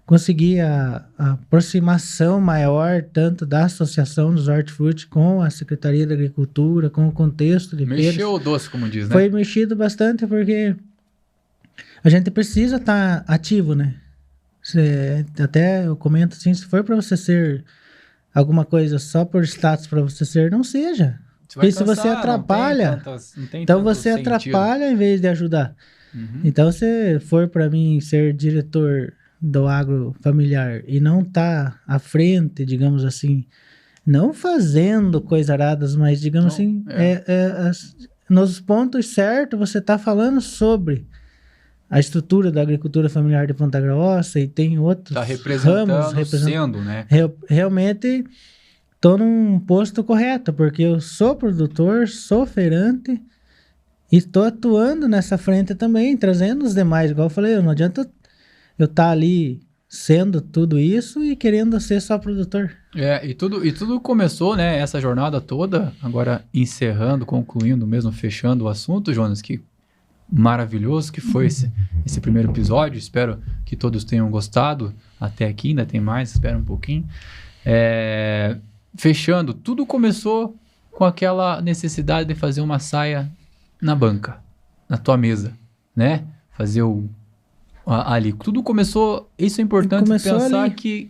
Consegui a aproximação maior tanto da Associação dos Hortifruti com a Secretaria da Agricultura, com o contexto de feiras. Mexeu o doce, como diz, né? Foi mexido bastante porque a gente precisa estar ativo, né? Até eu comento assim, se for para você ser alguma coisa só por status para você ser, não seja. Porque se você atrapalha, então você atrapalha em vez de ajudar. Uhum. Então se for para mim ser diretor do agro familiar e não tá à frente, digamos assim, não fazendo coisas aradas, mas digamos nos pontos certos você tá falando sobre a estrutura da agricultura familiar de Ponta Grossa e tem outros ramos sendo, né? Realmente tô num posto correto, porque eu sou produtor, sou feirante e estou atuando nessa frente também, trazendo os demais, igual eu falei, não adianta eu tá ali sendo tudo isso e querendo ser só produtor. E tudo começou, né, essa jornada toda, agora encerrando, concluindo mesmo, fechando o assunto, Jonas, que maravilhoso que foi esse primeiro episódio, espero que todos tenham gostado até aqui, ainda tem mais, espera um pouquinho. Fechando, tudo começou com aquela necessidade de fazer uma saia na banca, na tua mesa, né, fazer ali, tudo começou, isso é importante pensar ali. Que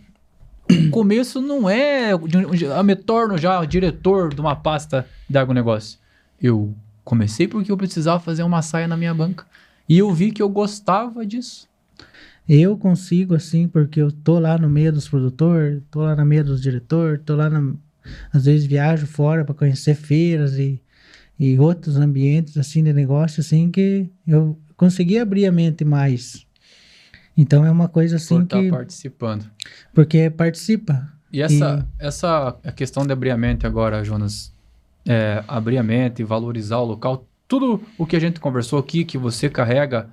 o começo não é, eu me torno já diretor de uma pasta de agronegócio. Eu comecei porque eu precisava fazer uma saia na minha banca e eu vi que eu gostava disso. Eu consigo assim, porque eu tô lá no meio dos produtores, tô lá no meio dos diretores, às vezes viajo fora para conhecer feiras e outros ambientes assim de negócio, assim, que eu consegui abrir a mente mais. Então é uma coisa assim por estar participando. Porque participa. E essa a questão de abrir a mente agora, Jonas, abrir a mente, valorizar o local, tudo o que a gente conversou aqui, que você carrega,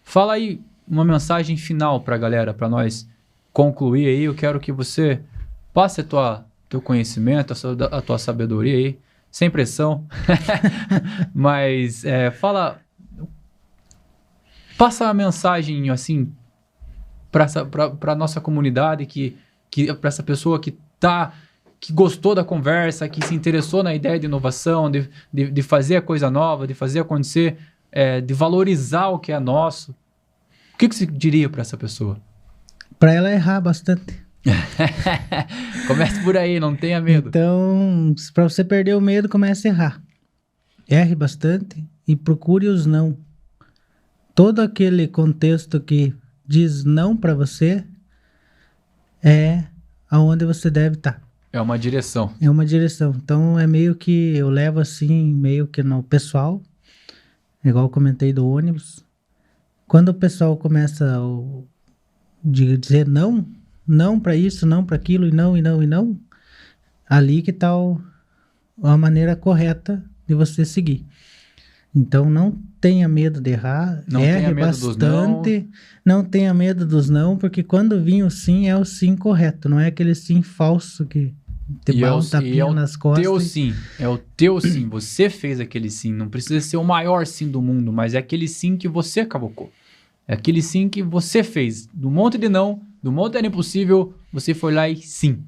fala aí uma mensagem final para a galera, para nós concluir aí. Eu quero que você passe teu conhecimento, a tua sabedoria aí, sem pressão, mas passa a mensagem assim para a nossa comunidade, para essa pessoa que gostou da conversa, que se interessou na ideia de inovação, de fazer a coisa nova, de fazer acontecer, de valorizar o que é nosso. O que você diria para essa pessoa? Para ela errar bastante. Comece por aí, não tenha medo. Então, para você perder o medo, comece a errar. Erre bastante e procure os não. Todo aquele contexto que diz não para você é aonde você deve estar. É uma direção. É uma direção. Então é meio que eu levo assim, meio que no pessoal, igual eu comentei do ônibus. Quando o pessoal começa de dizer não para isso, não para aquilo, e não, ali que tá a maneira correta de você seguir. Então, não tenha medo de errar, Não erre tenha medo dos bastante, não tenha medo dos não, porque quando vir o sim, é o sim correto, não é aquele sim falso que te dá um tapinha nas costas. Teu sim, é o teu sim, você fez aquele sim, não precisa ser o maior sim do mundo, mas é aquele sim que você cavocou. É aquele sim que você fez, do monte de não, do monte era impossível, você foi lá e sim.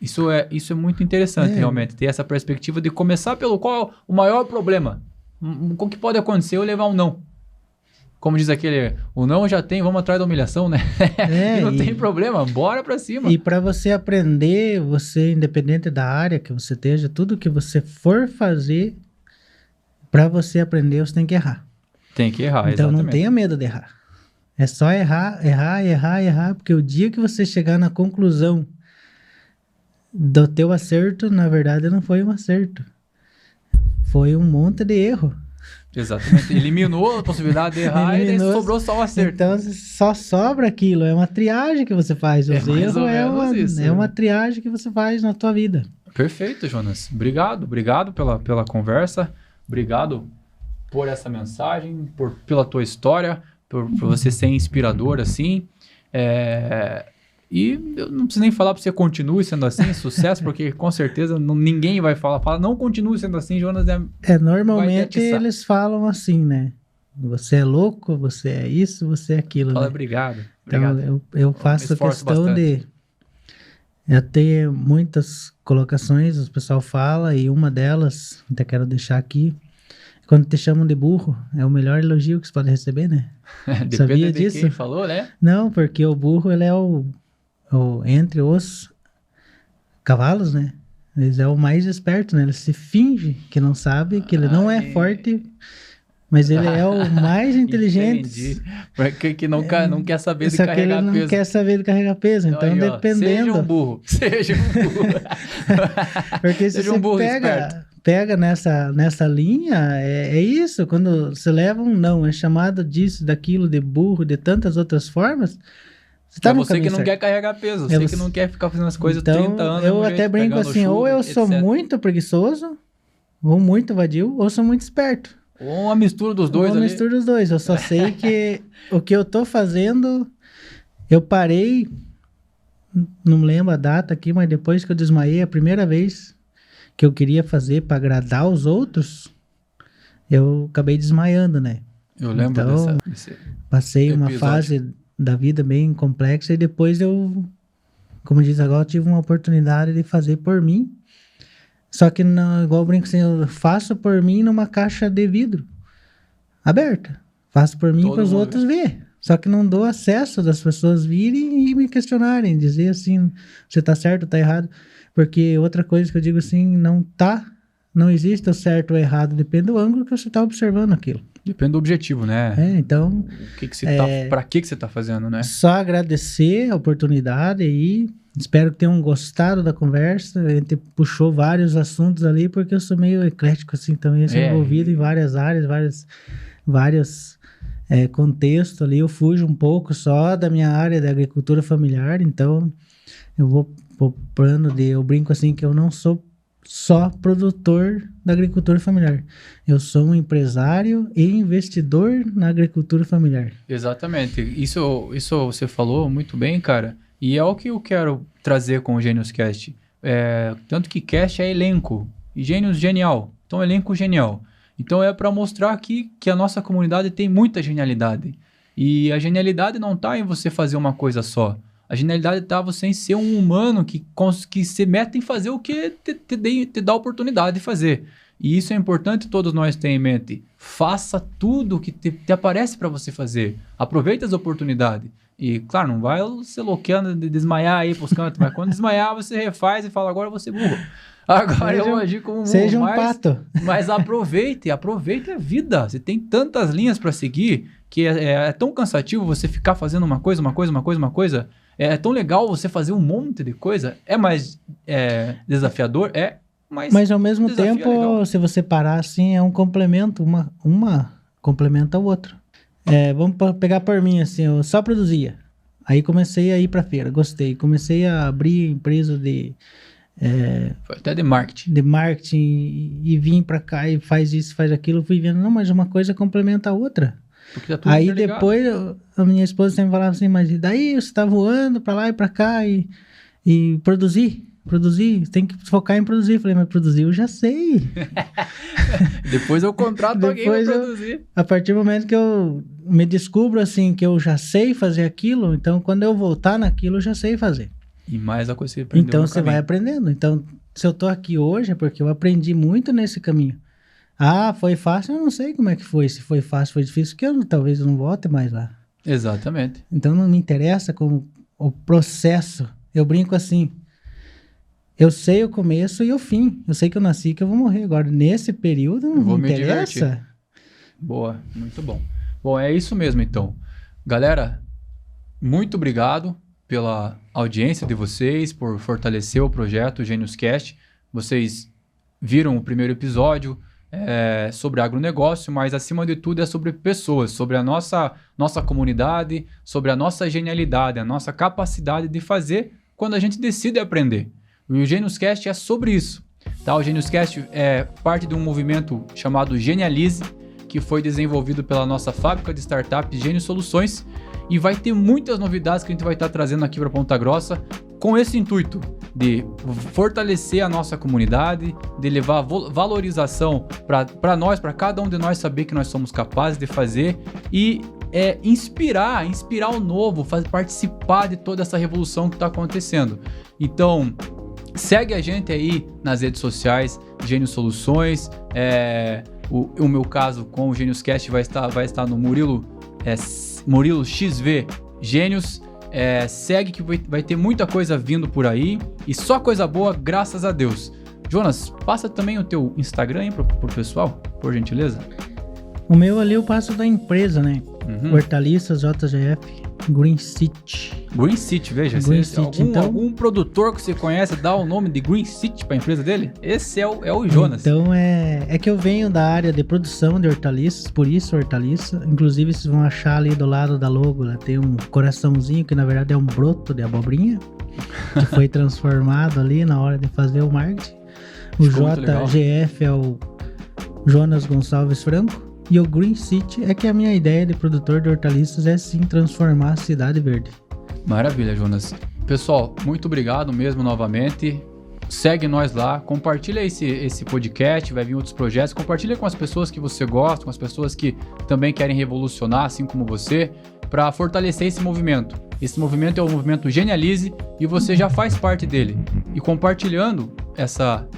Isso é muito interessante, realmente, ter essa perspectiva de começar pelo qual o maior problema. O que pode acontecer eu levar um não. Como diz aquele, o não já tem, vamos atrás da humilhação, né? E não tem problema, bora pra cima. E para você aprender, você, independente da área que você esteja, tudo que você for fazer, para você aprender, você tem que errar. Tem que errar, então exatamente. Não tenha medo de errar. É só errar, porque o dia que você chegar na conclusão do teu acerto, na verdade não foi um acerto. Foi um monte de erro. Exatamente. Eliminou a possibilidade de errar e sobrou só o acerto. Então, só sobra aquilo. É uma triagem que você faz. Os erros é uma triagem que você faz na tua vida. Perfeito, Jonas. Obrigado pela conversa. Obrigado por essa mensagem, pela tua história, por você ser inspirador, assim. E eu não preciso nem falar para você continue sendo assim, sucesso, porque com certeza ninguém vai falar, não continue sendo assim, Jonas. Normalmente eles falam assim, né? Você é louco, você é isso, você é aquilo. Fala, né? Obrigado. Então eu faço questão de... Eu tenho muitas colocações, o pessoal fala, e uma delas, até quero deixar aqui, quando te chamam de burro, é o melhor elogio que você pode receber, né? Depende Sabia de disso? Quem falou, né? Não, porque o burro, ele é entre os cavalos, né? Ele é o mais esperto, né? Ele se finge que não sabe, que ele não é forte, mas ele é o mais inteligente. Entendi. Porque não quer saber de Só que carregar ele peso. não quer saber de carregar peso, então Aí, dependendo... Seja um burro. Porque se você pega nessa linha, é isso. Quando você leva um não, é chamado disso, daquilo, de burro, de tantas outras formas... É você que não quer carregar peso, você que não quer ficar fazendo as coisas então, 30 anos. Eu até brinco assim, ou eu sou muito preguiçoso, ou muito vadio, ou sou muito esperto. Ou uma mistura dos dois ali. Uma mistura dos dois. Eu só sei que o que eu tô fazendo, eu parei, não me lembro a data aqui, mas depois que eu desmaiei, a primeira vez que eu queria fazer para agradar os outros, eu acabei desmaiando, né? Eu lembro desse passei episódio. Uma fase da vida bem complexa e depois eu, como diz agora, eu tive uma oportunidade de fazer por mim. Só que, igual eu brinco assim, eu faço por mim numa caixa de vidro aberta. Faço por mim para os outros ver. Só que não dou acesso das pessoas virem e me questionarem, dizer assim, você tá certo ou tá errado. Porque outra coisa que eu digo assim, não existe o certo ou errado, depende do ângulo que você tá observando aquilo. Depende do objetivo, né? Então... Pra que você tá fazendo, né? Só agradecer a oportunidade aí. Espero que tenham gostado da conversa. A gente puxou vários assuntos ali, porque eu sou meio eclético, assim, também. Sou envolvido em várias áreas, vários contextos ali. Eu fujo um pouco só da minha área da agricultura familiar. Então, eu vou pro plano eu brinco assim, que eu não sou só produtor da agricultura familiar. Eu sou um empresário e investidor na agricultura familiar. Exatamente. Isso você falou muito bem, cara. E é o que eu quero trazer com o Gênios Cast. Tanto que Cast é elenco. E Gênios genial. Então, elenco genial. Então, é para mostrar aqui que a nossa comunidade tem muita genialidade. E a genialidade não está em você fazer uma coisa só. A genialidade está você em ser um humano que se mete em fazer o que te dá a oportunidade de fazer. E isso é importante todos nós terem em mente. Faça tudo o que te aparece para você fazer. Aproveite as oportunidades. E, claro, não vai se louqueando de desmaiar aí pros cantos, mas quando desmaiar, você refaz e fala, agora eu vou ser burro. Agora eu vou agir como burro. Seja um pato. Mas aproveite a vida. Você tem tantas linhas para seguir que é tão cansativo você ficar fazendo uma coisa. É tão legal você fazer um monte de coisa. É mais desafiador? Mas ao mesmo tempo, se você parar assim, é um complemento. Uma complementa a outra. Vamos pegar por mim, assim, eu só produzia. Aí comecei a ir pra feira, gostei. Comecei a abrir empresa de Foi até de marketing. de marketing e vim pra cá e faz isso, faz aquilo, fui vendo, não, mas uma coisa complementa a outra. Porque tá tudo Aí interligado. depois a minha esposa sempre falava assim, mas e daí você tá voando pra lá e pra cá e produzir, tem que focar em produzir. Eu falei, mas produzir eu já sei. Depois eu contrato alguém pra Depois eu- produzir. A partir do momento que eu me descubro assim, que eu já sei fazer aquilo, então quando eu voltar naquilo eu já sei fazer. E mais a coisa que você aprendeu Então no você caminho. vai aprendendo. Então, se eu tô aqui hoje é porque eu aprendi muito nesse caminho. Ah, foi fácil? Eu não sei como é que foi. Se foi fácil, foi difícil, porque talvez eu não volte mais lá. Exatamente. Então não me interessa como o processo. Eu brinco assim. Eu sei o começo e o fim. Eu sei que eu nasci e que eu vou morrer. Agora, nesse período, não vou me me interessa. Boa, muito bom. Bom, é isso mesmo então. Galera, muito obrigado pela audiência de vocês, por fortalecer o projeto Gênios Cast. Vocês viram o primeiro episódio sobre agronegócio, mas acima de tudo é sobre pessoas, sobre a nossa comunidade, sobre a nossa genialidade, a nossa capacidade de fazer quando a gente decide aprender. E o Gênios Cast é sobre isso. Tá? O Gênios Cast é parte de um movimento chamado Genialize, que foi desenvolvido pela nossa fábrica de startups Gênios Soluções, e vai ter muitas novidades que a gente vai estar trazendo aqui para Ponta Grossa com esse intuito de fortalecer a nossa comunidade, de levar valorização para nós, para cada um de nós saber que nós somos capazes de fazer e inspirar o novo, participar de toda essa revolução que está acontecendo. Então, segue a gente aí nas redes sociais, Gênios Soluções, o meu caso com o Gênios Cast vai estar no Murilo XV Gênios. Segue que vai ter muita coisa vindo por aí e só coisa boa, graças a Deus. Jonas, passa também o teu Instagram aí pro pessoal, por gentileza. O meu ali eu passo da empresa, né? Hortaliças JGF Green City. Green City, veja. Green City, então... algum produtor que você conhece dá o nome de Green City para a empresa dele? Esse é o Jonas. Então é que eu venho da área de produção de hortaliças, por isso hortaliça. Inclusive vocês vão achar ali do lado da logo, né, tem um coraçãozinho que na verdade é um broto de abobrinha que foi transformado ali na hora de fazer o marketing. O Ficou muito legal. JGF é o Jonas Gonçalves Franco. E o Green City é que a minha ideia de produtor de hortaliças é sim transformar a cidade verde. Maravilha, Jonas. Pessoal, muito obrigado mesmo novamente. Segue nós lá, compartilha esse podcast, vai vir outros projetos. Compartilha com as pessoas que você gosta, com as pessoas que também querem revolucionar, assim como você, para fortalecer esse movimento. Esse movimento é o movimento Genialize e você já faz parte dele. E compartilhando essa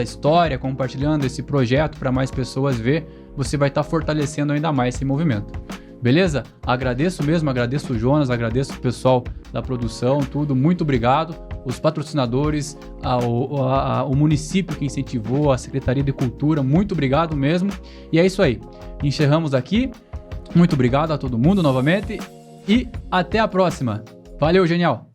história, compartilhando esse projeto para mais pessoas ver, você vai estar fortalecendo ainda mais esse movimento. Beleza? Agradeço o Jonas, agradeço o pessoal da produção, tudo, muito obrigado. Os patrocinadores, o município que incentivou, a Secretaria de Cultura, muito obrigado mesmo. E é isso aí. Encerramos aqui. Muito obrigado a todo mundo novamente e até a próxima. Valeu, genial!